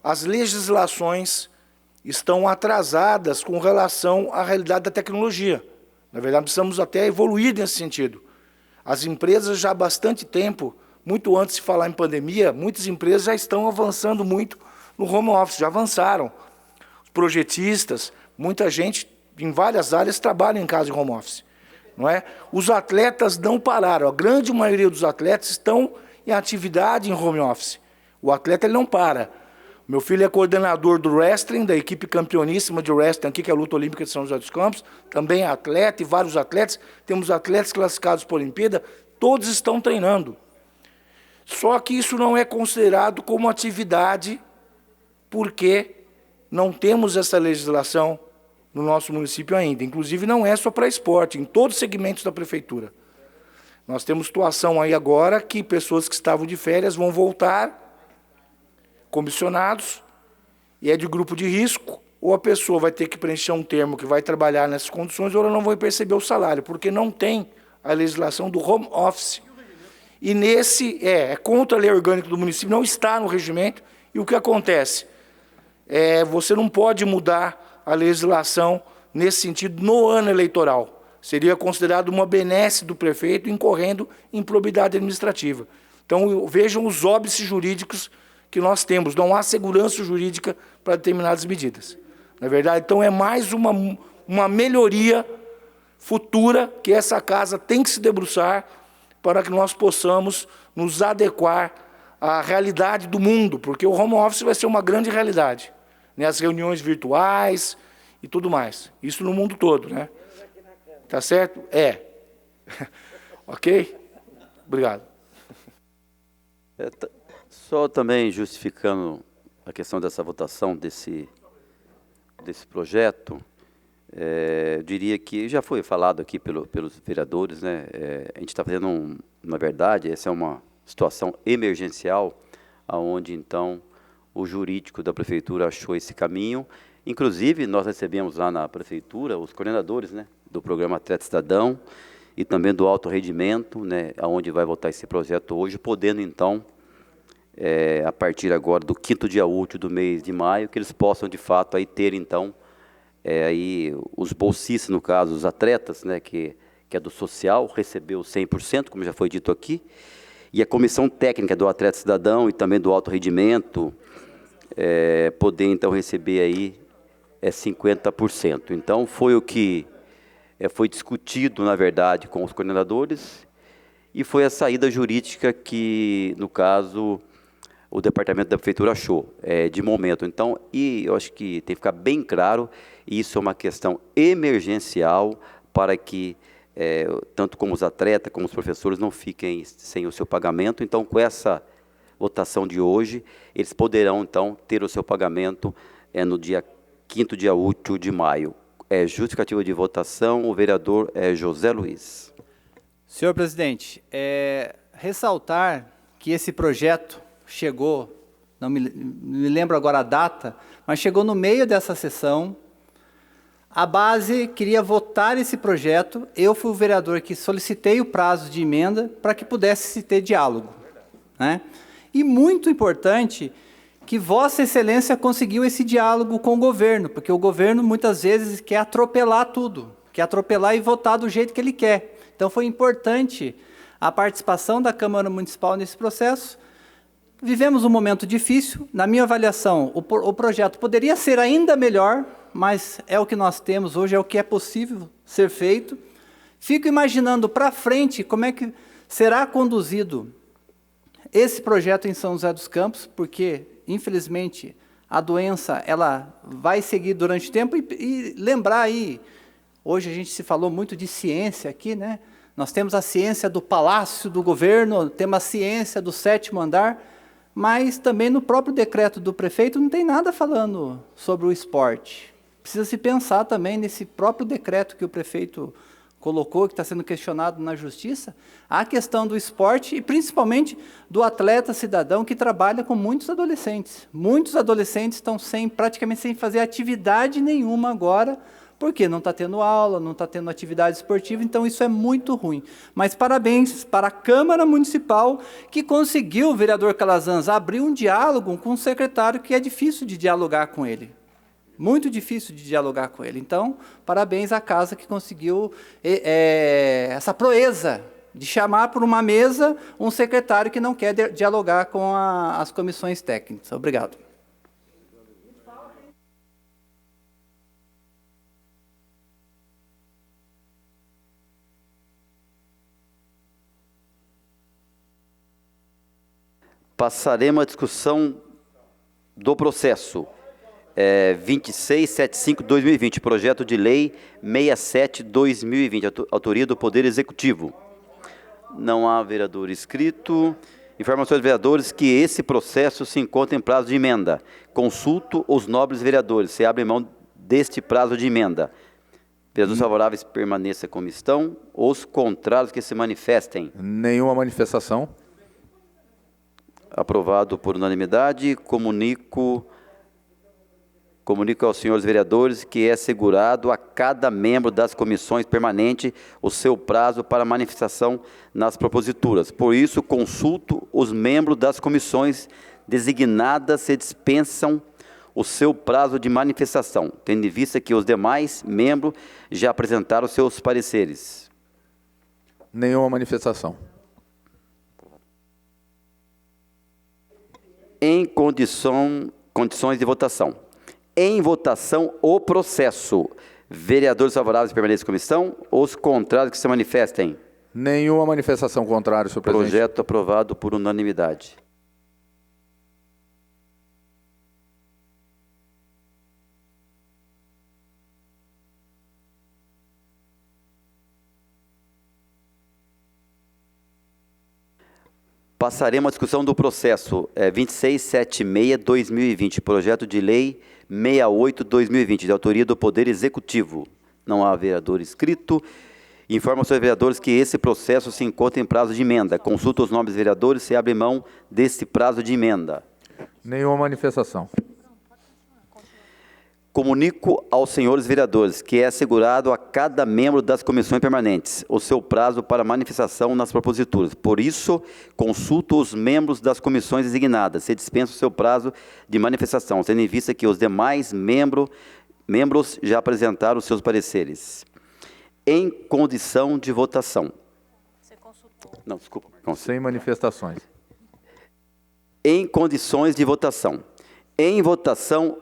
as legislações estão atrasadas com relação à realidade da tecnologia. Na verdade, precisamos até evoluir nesse sentido. As empresas já há bastante tempo, muito antes de falar em pandemia, muitas empresas já estão avançando muito no home office, já avançaram. Os projetistas, muita gente em várias áreas trabalha em casa de home office. Não é? Os atletas não pararam, a grande maioria dos atletas estão em atividade em home office. O atleta ele não para. Meu filho é coordenador do wrestling, da equipe campeoníssima de wrestling aqui, que é a luta olímpica de São José dos Campos, também é atleta e vários atletas, temos atletas classificados para a Olimpíada, todos estão treinando. Só que isso não é considerado como atividade, porque não temos essa legislação no nosso município ainda. Inclusive, não é só para esporte, em todos os segmentos da prefeitura. Nós temos situação aí agora que pessoas que estavam de férias vão voltar, comissionados, e é de grupo de risco, ou a pessoa vai ter que preencher um termo que vai trabalhar nessas condições, ou ela não vai perceber o salário, porque não tem a legislação do home office. E nesse, é contra a lei orgânica do município, não está no regimento, e o que acontece? Você não pode mudar a legislação nesse sentido no ano eleitoral. seria considerado uma benesse do prefeito incorrendo em improbidade administrativa. Então, vejam os óbices jurídicos que nós temos. Não há segurança jurídica para determinadas medidas. Na verdade, então, é mais uma melhoria futura que essa casa tem que se debruçar para que nós possamos nos adequar à realidade do mundo, porque o home office vai ser uma grande realidade, né? As reuniões virtuais e tudo mais. Isso no mundo todo, né? Tá certo? É. Ok? Obrigado. Só também justificando a questão dessa votação desse projeto, eu diria que já foi falado aqui pelos vereadores, né? A gente está fazendo, na verdade, essa é uma situação emergencial, aonde então o jurídico da prefeitura achou esse caminho. Inclusive, nós recebemos lá na prefeitura os coordenadores, né, do programa Atleta Cidadão e também do alto rendimento, né, aonde vai votar esse projeto hoje, podendo então, a partir agora do 5º dia útil do mês de maio, que eles possam de fato aí ter então aí os bolsistas, no caso, os atletas, né, que é do social, recebeu 100%, como já foi dito aqui, e a comissão técnica do Atleta Cidadão e também do alto rendimento, poder então receber aí 50%. Então, foi o que foi discutido, na verdade, com os coordenadores, e foi a saída jurídica que, no caso, o departamento da prefeitura achou, de momento. Então, e eu acho que tem que ficar bem claro, isso é uma questão emergencial para que, tanto como os atletas, como os professores, não fiquem sem o seu pagamento. Então, com essa votação de hoje, eles poderão, então, ter o seu pagamento no dia 5º dia útil de maio. Justificativa de votação, o vereador José Luiz. Senhor presidente, ressaltar que esse projeto chegou, não me lembro agora a data, mas chegou no meio dessa sessão. A base queria votar esse projeto, eu fui o vereador que solicitei o prazo de emenda para que pudesse se ter diálogo, né? E muito importante que Vossa Excelência conseguiu esse diálogo com o governo, porque o governo muitas vezes quer atropelar tudo, quer atropelar e votar do jeito que ele quer. Então foi importante a participação da Câmara Municipal nesse processo. Vivemos um momento difícil, na minha avaliação, o projeto poderia ser ainda melhor, mas é o que nós temos hoje, é o que é possível ser feito. Fico imaginando para frente como é que será conduzido esse projeto em São José dos Campos, porque, infelizmente, a doença ela vai seguir durante o tempo e lembrar aí, hoje a gente se falou muito de ciência aqui, né? Nós temos a ciência do palácio do governo, temos a ciência do 7º andar, mas também no próprio decreto do prefeito não tem nada falando sobre o esporte. Precisa se pensar também nesse próprio decreto que o prefeito colocou, que está sendo questionado na Justiça, a questão do esporte e principalmente do atleta cidadão que trabalha com muitos adolescentes. Muitos adolescentes estão praticamente sem fazer atividade nenhuma agora, porque não está tendo aula, não está tendo atividade esportiva, então isso é muito ruim. Mas parabéns para a Câmara Municipal, que conseguiu, o vereador Calazans, abrir um diálogo com o secretário, que é difícil de dialogar com ele. Muito difícil de dialogar com ele. Então, parabéns à casa que conseguiu essa proeza de chamar por uma mesa um secretário que não quer dialogar com as comissões técnicas. Obrigado. Passaremos à discussão do processo 2675/2020, projeto de lei 67/2020, autoria do Poder Executivo. Não há vereador inscrito. Informações dos vereadores que esse processo se encontra em prazo de emenda. Consulto os nobres vereadores, se abre mão deste prazo de emenda. Vereadores favoráveis permaneçam como estão, os contrários que se manifestem. Nenhuma manifestação. Aprovado por unanimidade. Comunico aos senhores vereadores que é assegurado a cada membro das comissões permanentes o seu prazo para manifestação nas proposituras. Por isso, consulto os membros das comissões designadas se dispensam o seu prazo de manifestação, tendo em vista que os demais membros já apresentaram seus pareceres. Nenhuma manifestação. Em condições de votação. Em votação, o processo. Vereadores favoráveis permaneçam em comissão. Os contrários que se manifestem. Nenhuma manifestação contrária, senhor presidente. Projeto aprovado por unanimidade. Passaremos à discussão do processo 2676-2020, projeto de lei 68-2020, de autoria do Poder Executivo. Não há vereador inscrito. Informa aos seus vereadores que esse processo se encontra em prazo de emenda. Consulta os nomes dos vereadores se abre mão desse prazo de emenda. Nenhuma manifestação. Comunico aos senhores vereadores que é assegurado a cada membro das comissões permanentes o seu prazo para manifestação nas proposituras. Por isso, consulto os membros das comissões designadas, se dispensa o seu prazo de manifestação, tendo em vista que os demais membros já apresentaram os seus pareceres. Em condição de votação. Você consultou? Não, desculpa. Sem manifestações. Em condições de votação. Em votação,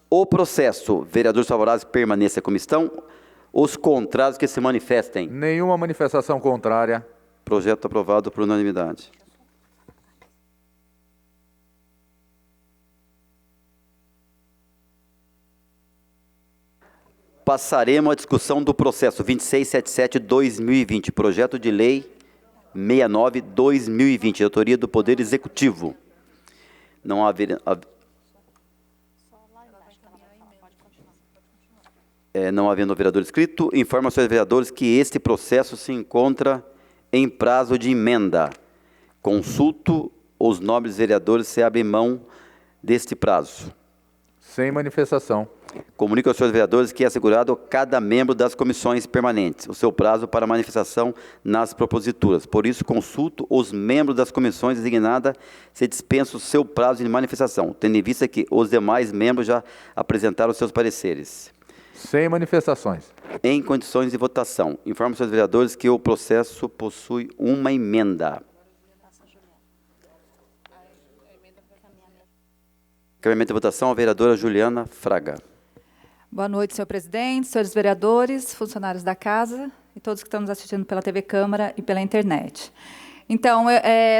o processo. Vereadores favoráveis permaneçam em comissão. Os contrários que se manifestem. Nenhuma manifestação contrária. Projeto aprovado por unanimidade. Passaremos à discussão do processo 2677-2020, projeto de lei 69-2020, de autoria do Poder Executivo. Não havendo vereador inscrito, informa aos seus vereadores que este processo se encontra em prazo de emenda. Consulto os nobres vereadores se abrem mão deste prazo. Sem manifestação. Comunico aos seus vereadores que é assegurado a cada membro das comissões permanentes o seu prazo para manifestação nas proposituras. Por isso, consulto os membros das comissões designadas se dispensa o seu prazo de manifestação, tendo em vista que os demais membros já apresentaram os seus pareceres. Sem manifestações. Em condições de votação, informo aos seus vereadores que o processo possui uma emenda. Caminhamento de votação, a vereadora Juliana Fraga. Boa noite, senhor presidente, senhores vereadores, funcionários da casa e todos que estão nos assistindo pela TV Câmara e pela internet. Então,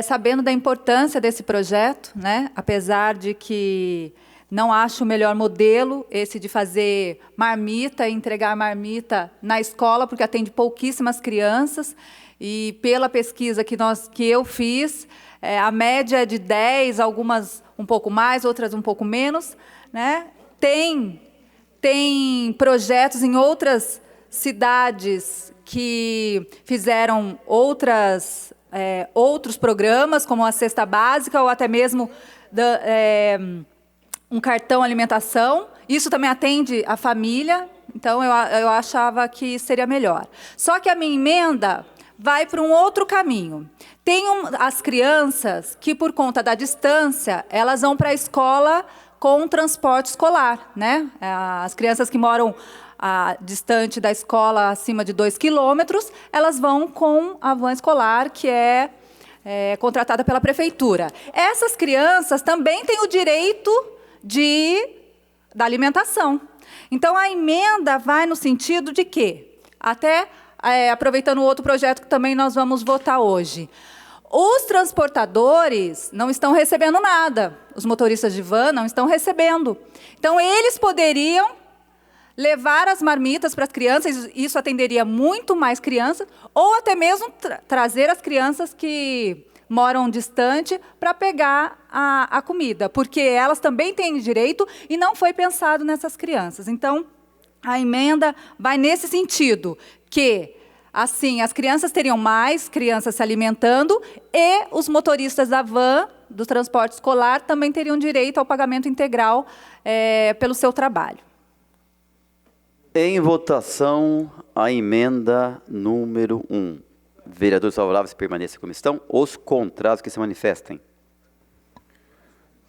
sabendo da importância desse projeto, né, apesar de que não acho o melhor modelo esse de fazer marmita, entregar marmita na escola, porque atende pouquíssimas crianças, e pela pesquisa que eu fiz, a média é de 10, algumas um pouco mais, outras um pouco menos, né? Tem projetos em outras cidades que fizeram outros programas, como a cesta básica, ou até mesmo um cartão alimentação. Isso também atende a família, então eu achava que seria melhor. Só que a minha emenda vai para um outro caminho. Tem as crianças que, por conta da distância, elas vão para a escola com transporte escolar, né? As crianças que moram distante da escola, acima de 2 quilômetros, elas vão com a van escolar, que é contratada pela prefeitura. Essas crianças também têm o direito da alimentação. Então, a emenda vai no sentido de que, até aproveitando o outro projeto que também nós vamos votar hoje, os transportadores não estão recebendo nada, os motoristas de van não estão recebendo. Então, eles poderiam levar as marmitas para as crianças, isso atenderia muito mais crianças, ou até mesmo trazer as crianças que moram distante para pegar a comida, porque elas também têm direito e não foi pensado nessas crianças. Então, a emenda vai nesse sentido, que assim, as crianças teriam mais crianças se alimentando e os motoristas da van, do transporte escolar, também teriam direito ao pagamento integral pelo seu trabalho. Em votação, a emenda número 1. Vereadores favoráveis permaneçam como estão. Os contrários que se manifestem.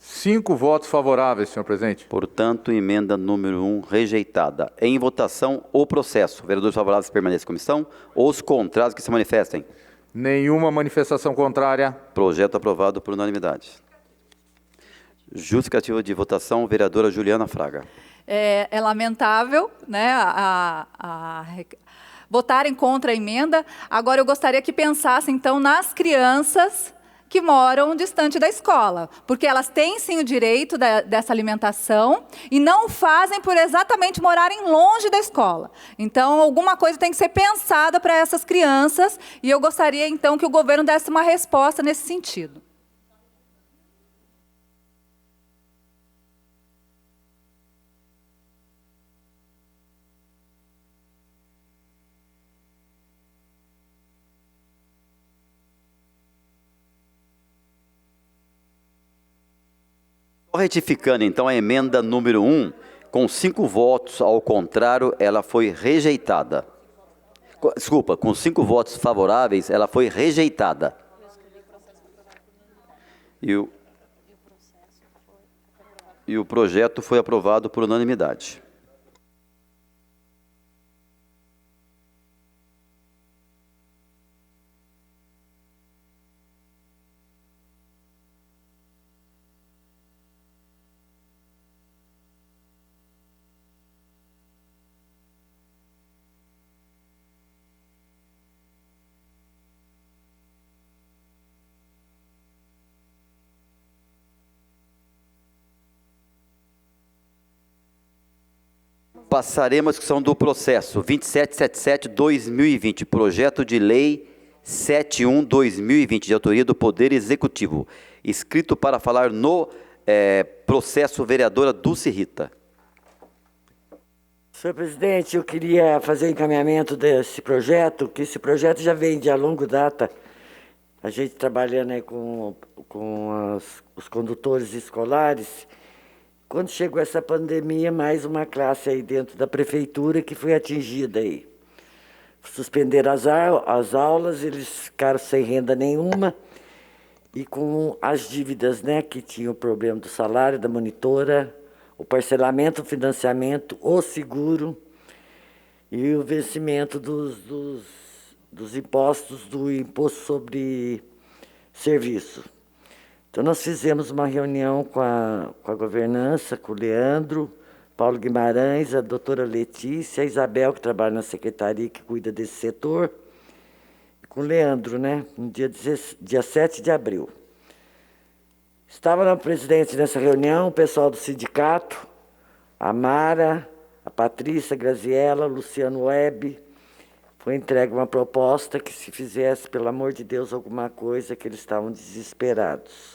5 votos favoráveis, senhor presidente. Portanto, emenda número 1 rejeitada. Em votação, o processo. Vereadores favoráveis permaneçam em comissão. Os contrários que se manifestem. Nenhuma manifestação contrária. Projeto aprovado por unanimidade. Justificativa de votação, vereadora Juliana Fraga. É lamentável, né, votarem contra a emenda. Agora, eu gostaria que pensassem, então, nas crianças que moram distante da escola, porque elas têm, sim, o direito dessa alimentação e não fazem por exatamente morarem longe da escola. Então, alguma coisa tem que ser pensada para essas crianças e eu gostaria, então, que o governo desse uma resposta nesse sentido. Retificando, então, a emenda número 1, com 5 votos ao contrário, ela foi rejeitada. Desculpa, com 5 votos favoráveis, ela foi rejeitada. E o projeto foi aprovado por unanimidade. Passaremos à discussão do processo 2777-2020, projeto de lei 71-2020, de autoria do Poder Executivo. Escrito para falar no processo, vereadora Dulce Rita. Senhor presidente, eu queria fazer o encaminhamento desse projeto, que esse projeto já vem de a longa data, a gente trabalhando aí com os condutores escolares. Quando chegou essa pandemia, mais uma classe aí dentro da prefeitura que foi atingida aí. Suspenderam as aulas, eles ficaram sem renda nenhuma e com as dívidas, né, que tinham o problema do salário, da monitora, o parcelamento, o financiamento, o seguro e o vencimento dos impostos, do imposto sobre serviço. Então, nós fizemos uma reunião com a governança, com o Leandro, Paulo Guimarães, a doutora Letícia, a Isabel, que trabalha na secretaria, que cuida desse setor, e com o Leandro, né, no dia 7 de abril. Estava na presidência nessa reunião o pessoal do sindicato, a Mara, a Patrícia, a Graziela, o Luciano Web. Foi entregue uma proposta que se fizesse, pelo amor de Deus, alguma coisa, que eles estavam desesperados.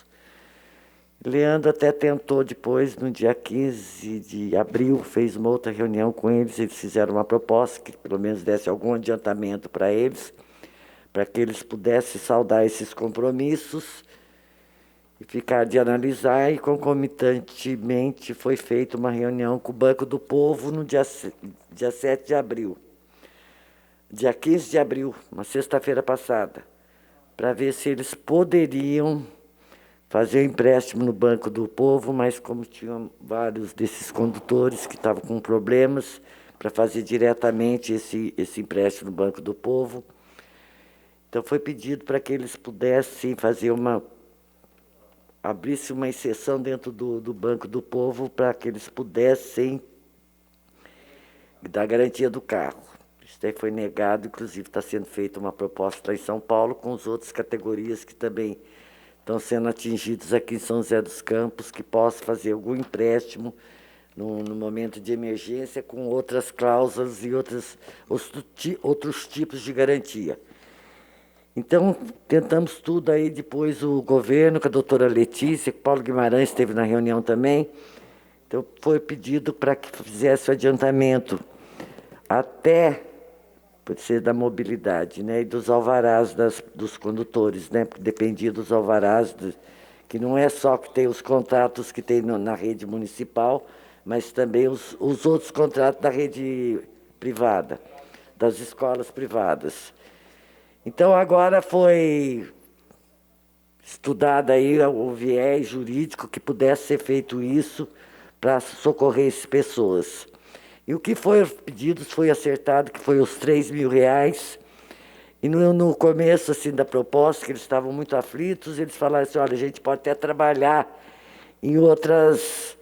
Leandro até tentou depois, no dia 15 de abril, fez uma outra reunião com eles, eles fizeram uma proposta que pelo menos desse algum adiantamento para eles, para que eles pudessem saldar esses compromissos e ficar de analisar, e concomitantemente foi feita uma reunião com o Banco do Povo no dia 7 de abril. Dia 15 de abril, uma sexta-feira passada, para ver se eles poderiam fazer o empréstimo no Banco do Povo, mas como tinham vários desses condutores que estavam com problemas, para fazer diretamente esse empréstimo no Banco do Povo. Então foi pedido para que eles pudessem fazer abrisse uma exceção dentro do Banco do Povo para que eles pudessem dar garantia do carro. Isso daí foi negado, inclusive está sendo feita uma proposta lá em São Paulo com as outras categorias que também estão sendo atingidos aqui em São José dos Campos, que possa fazer algum empréstimo no momento de emergência com outras cláusulas e outros tipos de garantia. Então, tentamos tudo aí, depois o governo, com a doutora Letícia, que Paulo Guimarães esteve na reunião também. Então, foi pedido para que fizesse o adiantamento até, pode ser da mobilidade, né, e dos alvarás dos condutores, né, porque dependia dos alvarás, que não é só que tem os contratos que tem na rede municipal, mas também os outros contratos da rede privada, das escolas privadas. Então, agora foi estudado aí o viés jurídico que pudesse ser feito isso para socorrer essas pessoas. E o que foi pedido foi acertado, que foi os R$3.000. E no começo assim, da proposta, que eles estavam muito aflitos, eles falaram assim, olha, a gente pode até trabalhar em outras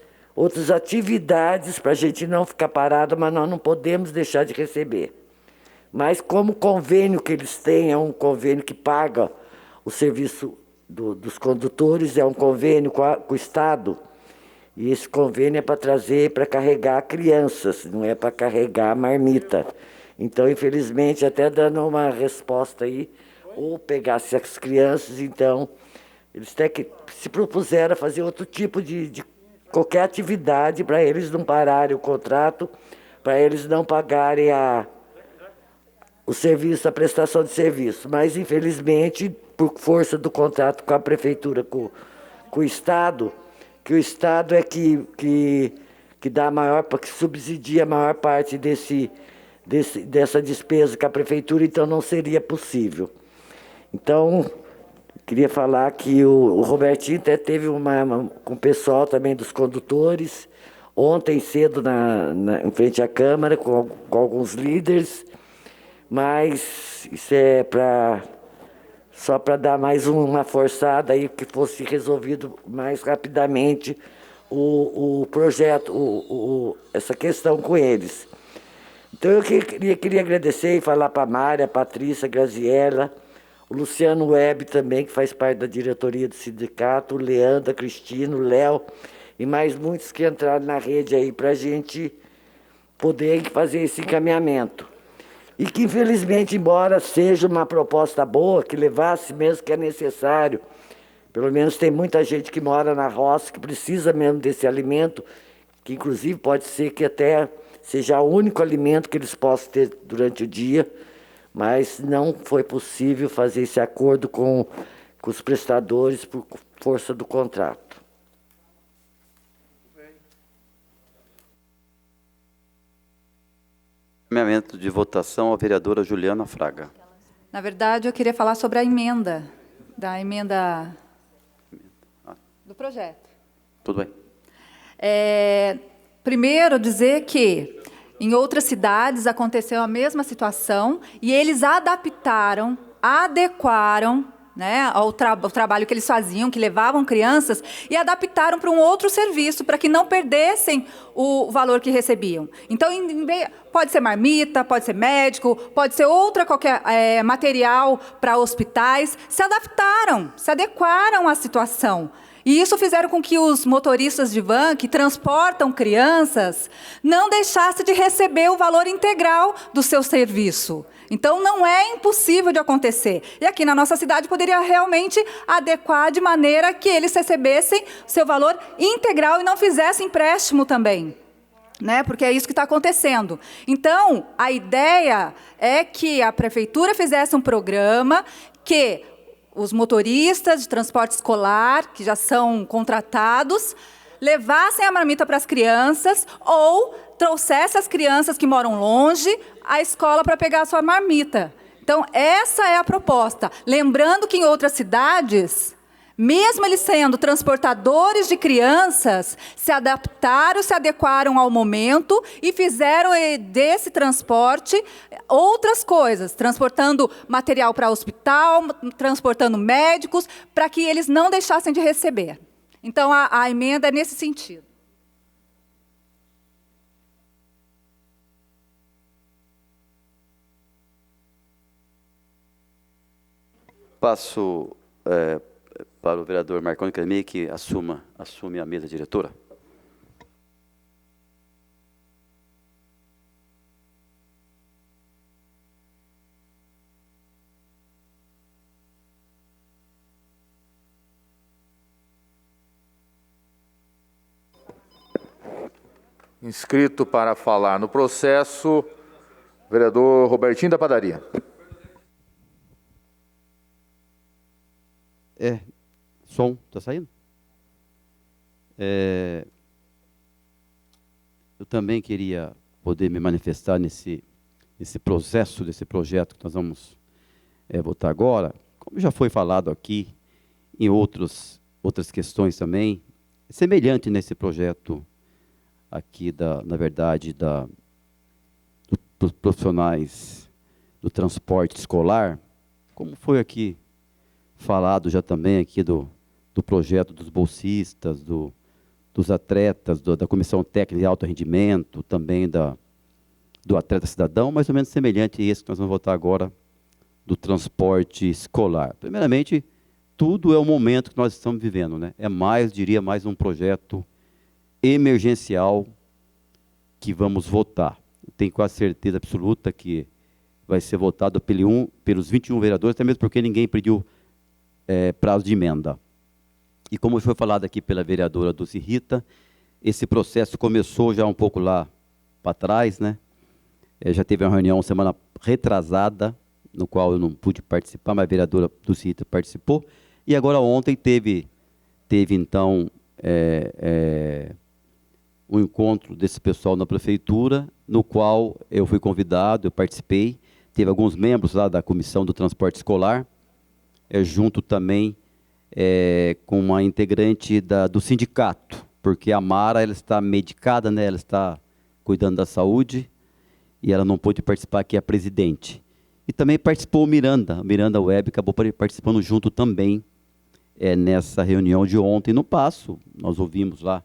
atividades para a gente não ficar parado, mas nós não podemos deixar de receber. Mas como o convênio que eles têm é um convênio que paga o serviço dos condutores, é um convênio com o Estado, e esse convênio é para trazer, para carregar crianças, não é para carregar marmita. Então, infelizmente, até dando uma resposta aí, ou pegasse as crianças, então, eles até que se propuseram a fazer outro tipo de qualquer atividade para eles não pararem o contrato, para eles não pagarem o serviço, a prestação de serviço. Mas, infelizmente, por força do contrato com a prefeitura, com o Estado, que o Estado é que dá a maior, que subsidia a maior parte dessa despesa com a prefeitura, então não seria possível. Então, queria falar que o Robertinho até teve com o pessoal também dos condutores, ontem cedo em frente à Câmara, com alguns líderes, mas isso é só para dar mais uma forçada aí, que fosse resolvido mais rapidamente o projeto, essa questão com eles. Então eu queria agradecer e falar para a Mária, a Patrícia, a Graziella, o Luciano Web também, que faz parte da diretoria do sindicato, o Leandro, a Cristina, o Léo e mais muitos que entraram na rede aí para a gente poder fazer esse encaminhamento. E que, infelizmente, embora seja uma proposta boa, que levasse mesmo que é necessário, pelo menos tem muita gente que mora na roça, que precisa mesmo desse alimento, que inclusive pode ser que até seja o único alimento que eles possam ter durante o dia, mas não foi possível fazer esse acordo com os prestadores por força do contrato. Encaminhamento de votação, a vereadora Juliana Fraga. Na verdade, eu queria falar sobre a emenda, do projeto. Tudo bem. Primeiro, dizer que em outras cidades aconteceu a mesma situação e eles adequaram, né, ao trabalho que eles faziam, que levavam crianças, e adaptaram para um outro serviço, para que não perdessem o valor que recebiam. Então, pode ser marmita, pode ser médico, pode ser qualquer material para hospitais, se adaptaram, se adequaram à situação. E isso fizeram com que os motoristas de van, que transportam crianças, não deixassem de receber o valor integral do seu serviço. Então, não é impossível de acontecer. E aqui na nossa cidade poderia realmente adequar de maneira que eles recebessem seu valor integral e não fizessem empréstimo também, né? Porque é isso que está acontecendo. Então, a ideia é que a prefeitura fizesse um programa que os motoristas de transporte escolar, que já são contratados, levassem a marmita para as crianças ou trouxessem as crianças que moram longe à escola para pegar a sua marmita. Então, essa é a proposta. Lembrando que em outras cidades, mesmo eles sendo transportadores de crianças, se adaptaram, se adequaram ao momento e fizeram desse transporte outras coisas, transportando material para hospital, transportando médicos, para que eles não deixassem de receber. Então, a emenda é nesse sentido. Passo para o vereador Marconi Carmei, que assume a mesa diretora. Inscrito para falar no processo, vereador Robertinho da Padaria. Som, está saindo? Eu também queria poder me manifestar nesse processo, desse projeto que nós vamos votar agora. Como já foi falado aqui, em outras questões também, semelhante nesse projeto aqui, na verdade, dos profissionais do transporte escolar, como foi aqui falado já também aqui do projeto dos bolsistas, dos atletas, da comissão técnica de alto rendimento, também do atleta cidadão, mais ou menos semelhante a esse que nós vamos votar agora, do transporte escolar. Primeiramente, tudo é o momento que nós estamos vivendo, né? É mais, diria, mais um projeto emergencial que vamos votar. Tenho quase certeza absoluta que vai ser votado pelos 21 vereadores, até mesmo porque ninguém pediu prazo de emenda. E como foi falado aqui pela vereadora Dulce Rita, esse processo começou já um pouco lá para trás, né? Já teve uma reunião semana retrasada, no qual eu não pude participar, mas a vereadora Dulce Rita participou. E agora ontem teve então, um encontro desse pessoal na prefeitura, no qual eu fui convidado, eu participei. Teve alguns membros lá da comissão do transporte escolar, junto também com uma integrante do sindicato, porque a Mara ela está medicada, né? Ela está cuidando da saúde e ela não pôde participar, que é a presidente. E também participou o Miranda Web, acabou participando junto também nessa reunião de ontem. No passo, nós ouvimos lá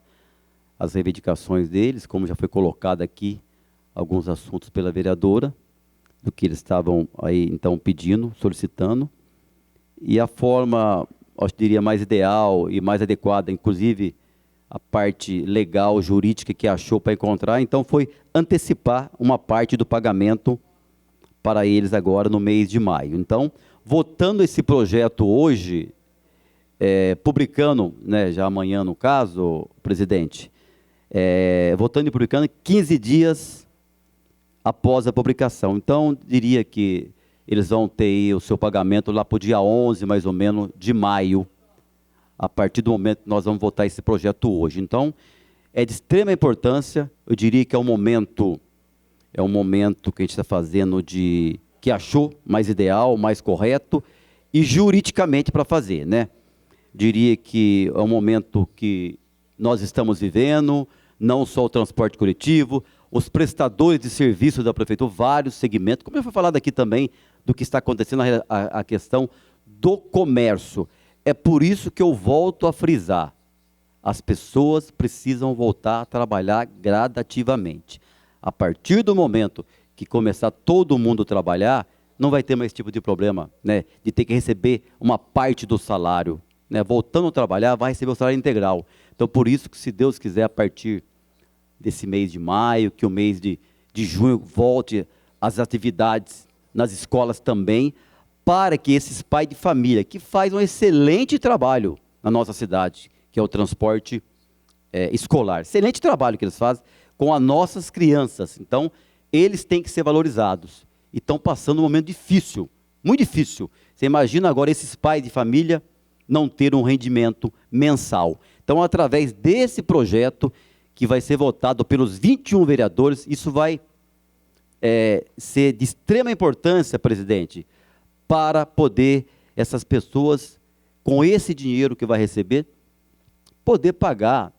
as reivindicações deles, como já foi colocado aqui, alguns assuntos pela vereadora, do que eles estavam aí, então, pedindo, solicitando. E a forma, eu diria, mais ideal e mais adequada, inclusive a parte legal, jurídica que achou para encontrar, então foi antecipar uma parte do pagamento para eles agora no mês de maio. Então, votando esse projeto hoje, publicando, né, já amanhã no caso, presidente, votando e publicando 15 dias após a publicação. Então, diria que eles vão ter o seu pagamento lá para o dia 11, mais ou menos, de maio, a partir do momento que nós vamos votar esse projeto hoje. Então, é de extrema importância, eu diria que é um momento que a gente está fazendo que achou mais ideal, mais correto, e juridicamente para fazer, né? Diria que é um momento que nós estamos vivendo, não só o transporte coletivo, os prestadores de serviço da prefeitura, vários segmentos, como já foi falado aqui também, do que está acontecendo, a questão do comércio. É por isso que eu volto a frisar, as pessoas precisam voltar a trabalhar gradativamente. A partir do momento que começar todo mundo a trabalhar, não vai ter mais esse tipo de problema, né, de ter que receber uma parte do salário, né, voltando a trabalhar, vai receber o salário integral. Então, por isso que, se Deus quiser, a partir desse mês de maio, que o mês de junho volte as atividades nas escolas também, para que esses pais de família, que fazem um excelente trabalho na nossa cidade, que é o transporte escolar, excelente trabalho que eles fazem com as nossas crianças. Então, eles têm que ser valorizados. E estão passando um momento difícil, muito difícil. Você imagina agora esses pais de família não ter um rendimento mensal. Então, através desse projeto, que vai ser votado pelos 21 vereadores, isso vai ser de extrema importância, presidente, para poder essas pessoas, com esse dinheiro que vai receber, poder pagar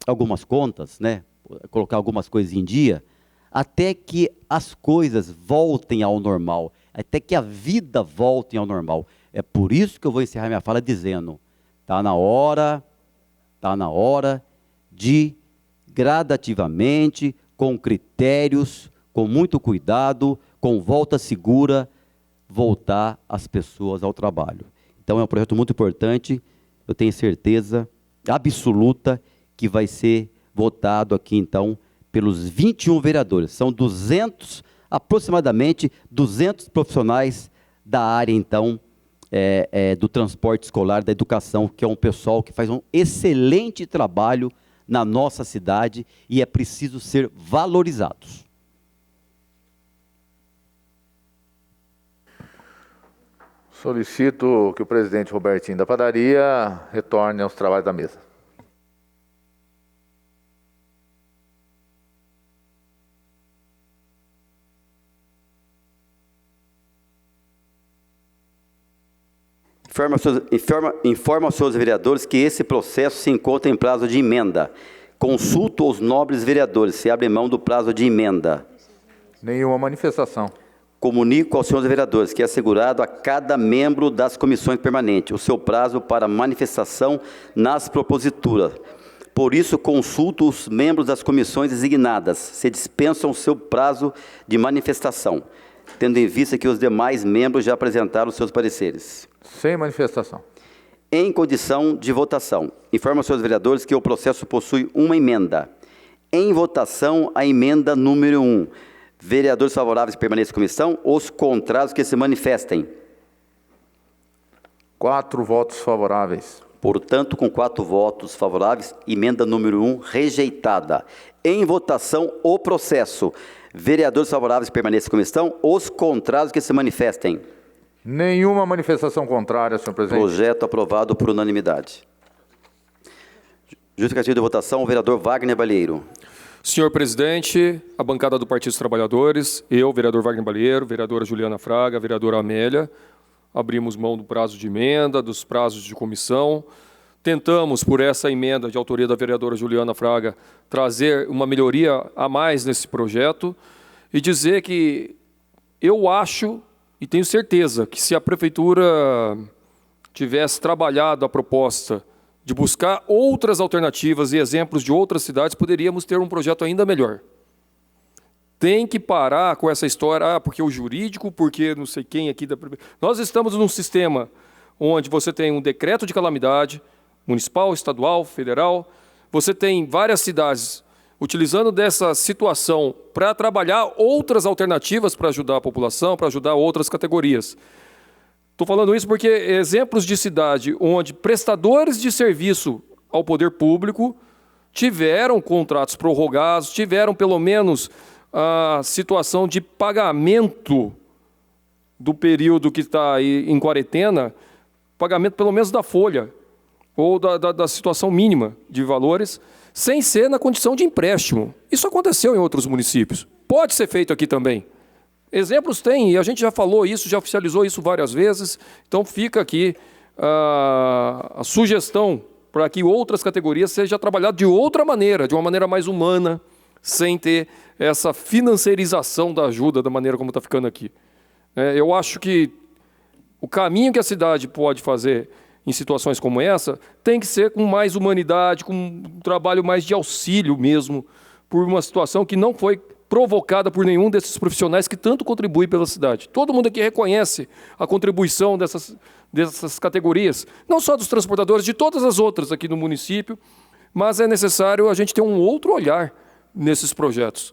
algumas contas, né? Colocar algumas coisas em dia, até que as coisas voltem ao normal, até que a vida volte ao normal. É por isso que eu vou encerrar minha fala dizendo, está na hora de gradativamente, com critérios, com muito cuidado, com volta segura, voltar as pessoas ao trabalho. Então é um projeto muito importante, eu tenho certeza absoluta que vai ser votado aqui então pelos 21 vereadores. São aproximadamente 200 profissionais da área então do transporte escolar, da educação, que é um pessoal que faz um excelente trabalho na nossa cidade e é preciso ser valorizados. Solicito que o presidente Robertinho da Padaria retorne aos trabalhos da mesa. informa aos seus vereadores que esse processo se encontra em prazo de emenda. Consulto aos nobres vereadores se abre mão do prazo de emenda. Nenhuma manifestação. Comunico aos senhores vereadores que é assegurado a cada membro das comissões permanentes o seu prazo para manifestação nas proposituras. Por isso, consulto os membros das comissões designadas, se dispensam o seu prazo de manifestação, tendo em vista que os demais membros já apresentaram seus pareceres. Sem manifestação. Em condição de votação, informo aos senhores vereadores que o processo possui uma emenda. Em votação, a emenda número 1. Vereadores favoráveis permaneçam em comissão, os contrários que se manifestem. 4 votos favoráveis. Portanto, com 4 votos favoráveis, emenda número 1 rejeitada. Em votação, o processo. Vereadores favoráveis permaneçam em comissão, os contrários que se manifestem. Nenhuma manifestação contrária, senhor presidente. Projeto aprovado por unanimidade. Justificativa de votação, o vereador Wagner Balheiro. Senhor presidente, a bancada do Partido dos Trabalhadores, eu, vereador Wagner Balheiro, vereadora Juliana Fraga, vereadora Amélia, abrimos mão do prazo de emenda, dos prazos de comissão. Tentamos, por essa emenda de autoria da vereadora Juliana Fraga, trazer uma melhoria a mais nesse projeto e dizer que eu acho e tenho certeza que se a Prefeitura tivesse trabalhado a proposta de buscar outras alternativas e exemplos de outras cidades, poderíamos ter um projeto ainda melhor. Tem que parar com essa história, porque o jurídico, porque não sei quem aqui da Prefeitura. Nós estamos num sistema onde você tem um decreto de calamidade, municipal, estadual, federal, você tem várias cidades utilizando dessa situação para trabalhar outras alternativas para ajudar a população, para ajudar outras categorias. Estou falando isso porque exemplos de cidade onde prestadores de serviço ao poder público tiveram contratos prorrogados, tiveram pelo menos a situação de pagamento do período que está aí em quarentena, pagamento pelo menos da folha, ou da situação mínima de valores, sem ser na condição de empréstimo. Isso aconteceu em outros municípios. Pode ser feito aqui também. Exemplos tem, e a gente já falou isso, já oficializou isso várias vezes, então fica aqui a sugestão para que outras categorias seja trabalhado de outra maneira, de uma maneira mais humana, sem ter essa financiarização da ajuda da maneira como está ficando aqui. Eu acho que o caminho que a cidade pode fazer em situações como essa tem que ser com mais humanidade, com um trabalho mais de auxílio mesmo, por uma situação que não foi provocada por nenhum desses profissionais que tanto contribuem pela cidade. Todo mundo aqui reconhece a contribuição dessas categorias, não só dos transportadores, de todas as outras aqui no município, mas é necessário a gente ter um outro olhar nesses projetos.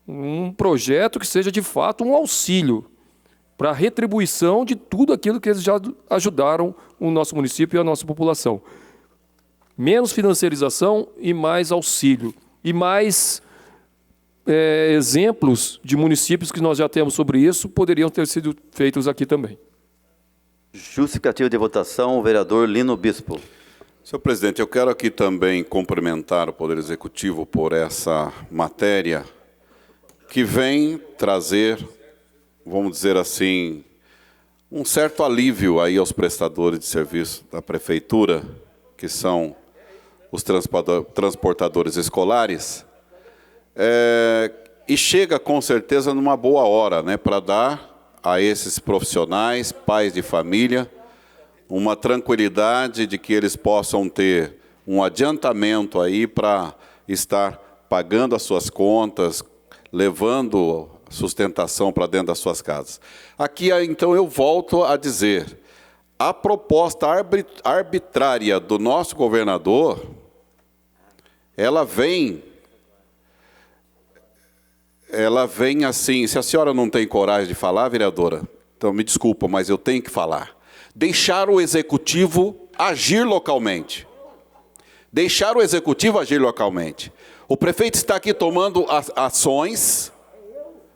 Um projeto que seja, de fato, um auxílio para a retribuição de tudo aquilo que eles já ajudaram o nosso município e a nossa população. Menos financiarização e mais auxílio. E mais exemplos de municípios que nós já temos sobre isso poderiam ter sido feitos aqui também. Justificativa de votação, o vereador Lino Bispo. Senhor presidente, eu quero aqui também cumprimentar o Poder Executivo por essa matéria que vem trazer, vamos dizer assim, um certo alívio aí aos prestadores de serviço da Prefeitura, que são os transportadores escolares, e chega com certeza numa boa hora, né, para dar a esses profissionais, pais de família, uma tranquilidade de que eles possam ter um adiantamento aí para estar pagando as suas contas, levando sustentação para dentro das suas casas. Aqui, então, eu volto a dizer, a proposta arbitrária do nosso governador, ela vem assim, se a senhora não tem coragem de falar, vereadora, então me desculpa, mas eu tenho que falar. Deixar o executivo agir localmente. Deixar o executivo agir localmente. O prefeito está aqui tomando ações,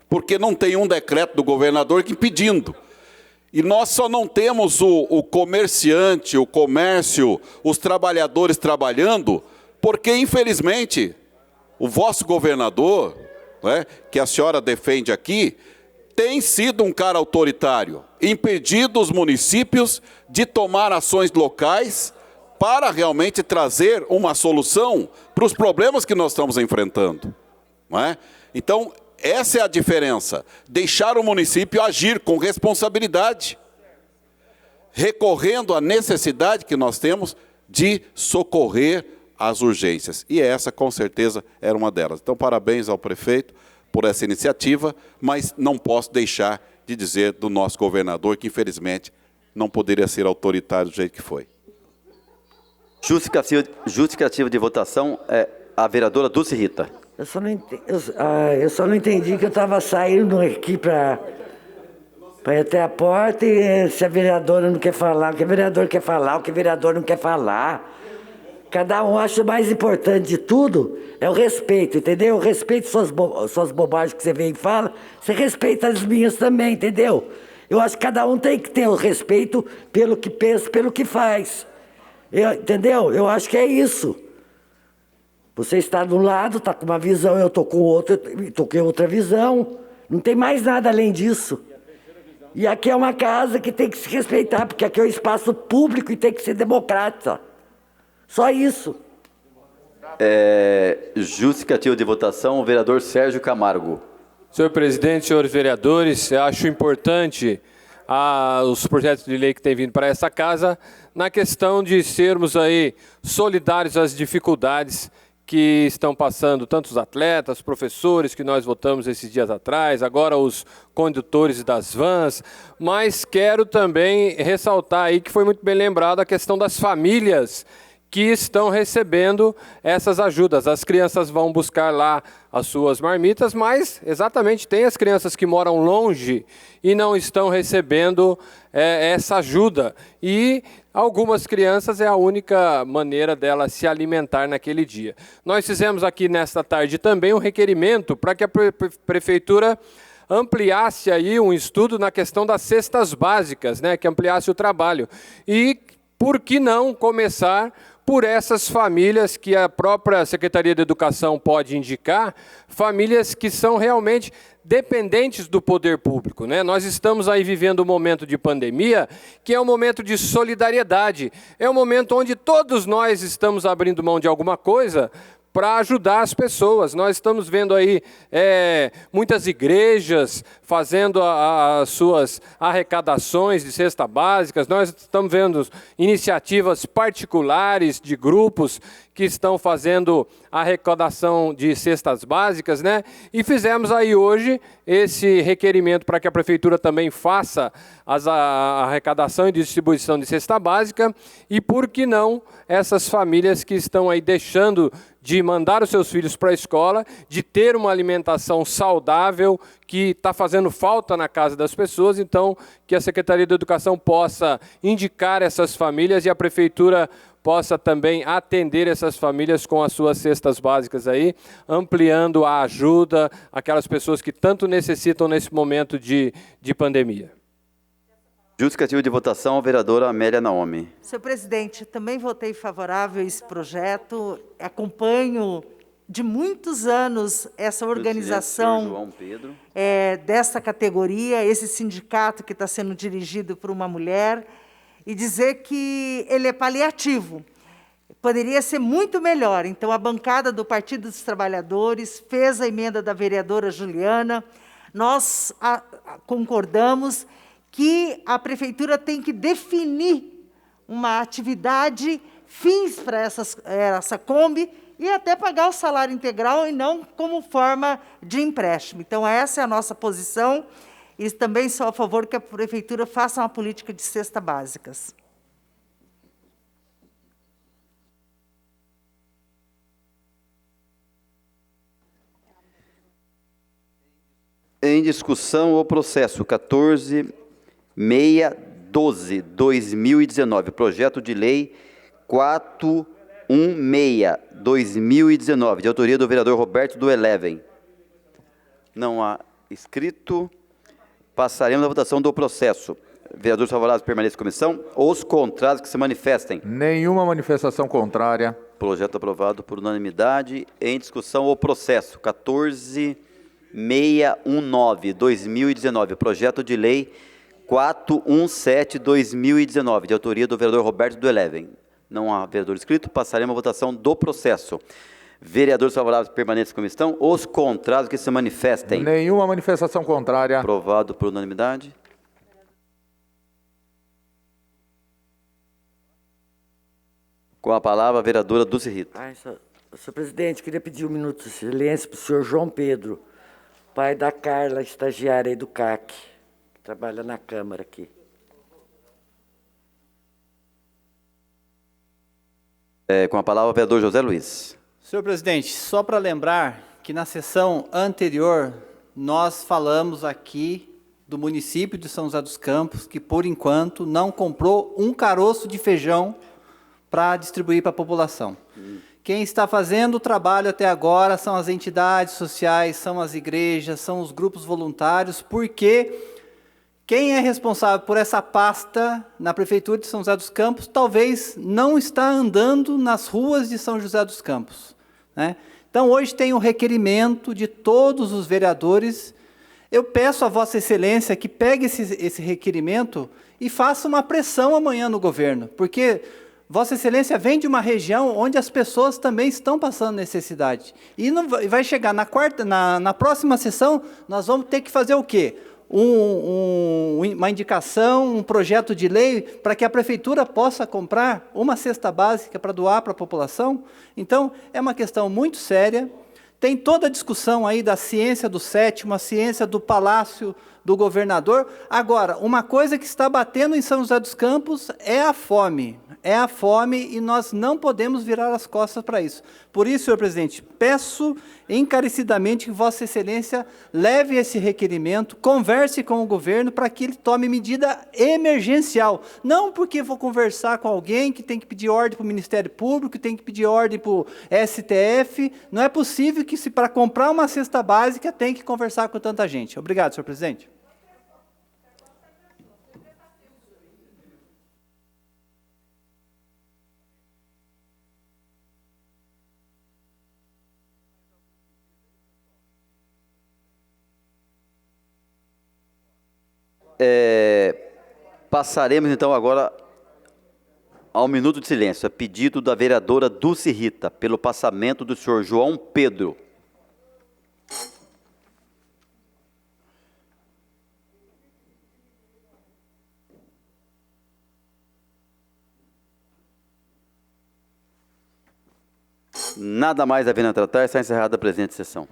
porque não tem um decreto do governador que impedindo. E nós só não temos o comerciante, o comércio, os trabalhadores trabalhando, porque, infelizmente, o vosso governador, né, que a senhora defende aqui, tem sido um cara autoritário. impedido os municípios de tomar ações locais para realmente trazer uma solução para os problemas que nós estamos enfrentando, não é? Então, essa é a diferença, deixar o município agir com responsabilidade, recorrendo à necessidade que nós temos de socorrer as urgências. E essa, com certeza, era uma delas. Então, parabéns ao prefeito por essa iniciativa, mas não posso deixar de dizer do nosso governador que, infelizmente, não poderia ser autoritário do jeito que foi. Justificativa de votação, a vereadora Dulce Rita. Eu só não entendi que eu estava saindo aqui para ir até a porta e se a vereadora não quer falar, o que o vereador quer falar, o que o vereador não quer falar. Cada um acha mais importante de tudo é o respeito, entendeu? Eu respeito suas bobagens que você vem e fala, você respeita as minhas também, entendeu? Eu acho que cada um tem que ter o respeito pelo que pensa, pelo que faz. Entendeu? Eu acho que é isso. Você está de um lado, está com uma visão, eu estou com outra, estou com outra visão. Não tem mais nada além disso. E aqui é uma casa que tem que se respeitar, porque aqui é um espaço público e tem que ser democrático. Só isso. Justificativa de votação, o vereador Sérgio Camargo. Senhor presidente, senhores vereadores, eu acho importante os projetos de lei que têm vindo para essa casa na questão de sermos aí solidários às dificuldades que estão passando tanto os atletas, professores que nós votamos esses dias atrás, agora os condutores das vans, mas quero também ressaltar aí que foi muito bem lembrado a questão das famílias que estão recebendo essas ajudas. As crianças vão buscar lá as suas marmitas, mas exatamente tem as crianças que moram longe e não estão recebendo essa ajuda. E algumas crianças é a única maneira delas se alimentar naquele dia. Nós fizemos aqui nesta tarde também um requerimento para que a prefeitura ampliasse aí um estudo na questão das cestas básicas, né, que ampliasse o trabalho. E por que não começar por essas famílias que a própria Secretaria de Educação pode indicar, famílias que são realmente dependentes do poder público, né? Nós estamos aí vivendo um momento de pandemia, que é um momento de solidariedade, é um momento onde todos nós estamos abrindo mão de alguma coisa para ajudar as pessoas. Nós estamos vendo aí muitas igrejas fazendo as suas arrecadações de cesta básicas, nós estamos vendo iniciativas particulares de grupos que estão fazendo arrecadação de cestas básicas, né? E fizemos aí hoje esse requerimento para que a prefeitura também faça a arrecadação e distribuição de cesta básica, e por que não essas famílias que estão aí deixando de mandar os seus filhos para a escola, de ter uma alimentação saudável que está fazendo falta na casa das pessoas, então que a Secretaria da Educação possa indicar essas famílias e a prefeitura possa também atender essas famílias com as suas cestas básicas aí, ampliando a ajuda àquelas pessoas que tanto necessitam nesse momento de pandemia. Justificativa de votação, a vereadora Amélia Naomi. Senhor presidente, também votei favorável a esse projeto, acompanho de muitos anos essa organização João Pedro. Dessa categoria, esse sindicato que está sendo dirigido por uma mulher, e dizer que ele é paliativo. Poderia ser muito melhor. Então, a bancada do Partido dos Trabalhadores fez a emenda da vereadora Juliana. Nós concordamos que a prefeitura tem que definir uma atividade, fins para essa Kombi, e até pagar o salário integral e não como forma de empréstimo. Então, essa é a nossa posição. E também sou a favor que a prefeitura faça uma política de cesta básicas. Em discussão o processo 14.612/2019, projeto de lei 416/2019, de autoria do vereador Roberto do Eleven. Não há inscrito. Passaremos à votação do processo. Vereadores favoráveis permaneçam em comissão. Os contrários que se manifestem. Nenhuma manifestação contrária. Projeto aprovado por unanimidade. Em discussão o processo 14.619/2019, projeto de lei 417/2019, de autoria do vereador Roberto do Eleven. Não há vereador inscrito, passaremos à votação do processo. Vereadores favoráveis permanentes como estão, os contrários que se manifestem. Nenhuma manifestação contrária. Aprovado por unanimidade. Com a palavra, a vereadora Dulce Rita. Senhor presidente, queria pedir um minuto de silêncio para o senhor João Pedro, pai da Carla, estagiária aí do CAC, que trabalha na Câmara aqui. Com a palavra, o vereador José Luiz. Senhor presidente, só para lembrar que na sessão anterior nós falamos aqui do município de São José dos Campos que, por enquanto, não comprou um caroço de feijão para distribuir para a população. Quem está fazendo o trabalho até agora são as entidades sociais, são as igrejas, são os grupos voluntários, porque quem é responsável por essa pasta na Prefeitura de São José dos Campos talvez não está andando nas ruas de São José dos Campos, né? Então, hoje tem um requerimento de todos os vereadores. Eu peço a Vossa Excelência que pegue esse requerimento e faça uma pressão amanhã no governo, porque Vossa Excelência vem de uma região onde as pessoas também estão passando necessidade. E não vai chegar na próxima sessão, nós vamos ter que fazer o quê? Uma indicação, um projeto de lei para que a Prefeitura possa comprar uma cesta básica para doar para a população. Então, é uma questão muito séria. Tem toda a discussão aí da ciência do sétimo, a ciência do palácio do governador. Agora, uma coisa que está batendo em São José dos Campos é a fome. É a fome e nós não podemos virar as costas para isso. Por isso, senhor presidente, peço encarecidamente que Vossa Excelência leve esse requerimento, converse com o governo para que ele tome medida emergencial. Não porque vou conversar com alguém que tem que pedir ordem para o Ministério Público, que tem que pedir ordem para o STF. Não é possível que, se para comprar uma cesta básica, tem que conversar com tanta gente. Obrigado, senhor presidente. Passaremos então agora ao minuto de silêncio, a pedido da vereadora Dulce Rita, pelo passamento do senhor João Pedro. Nada mais havendo a tratar, está encerrada a presente sessão.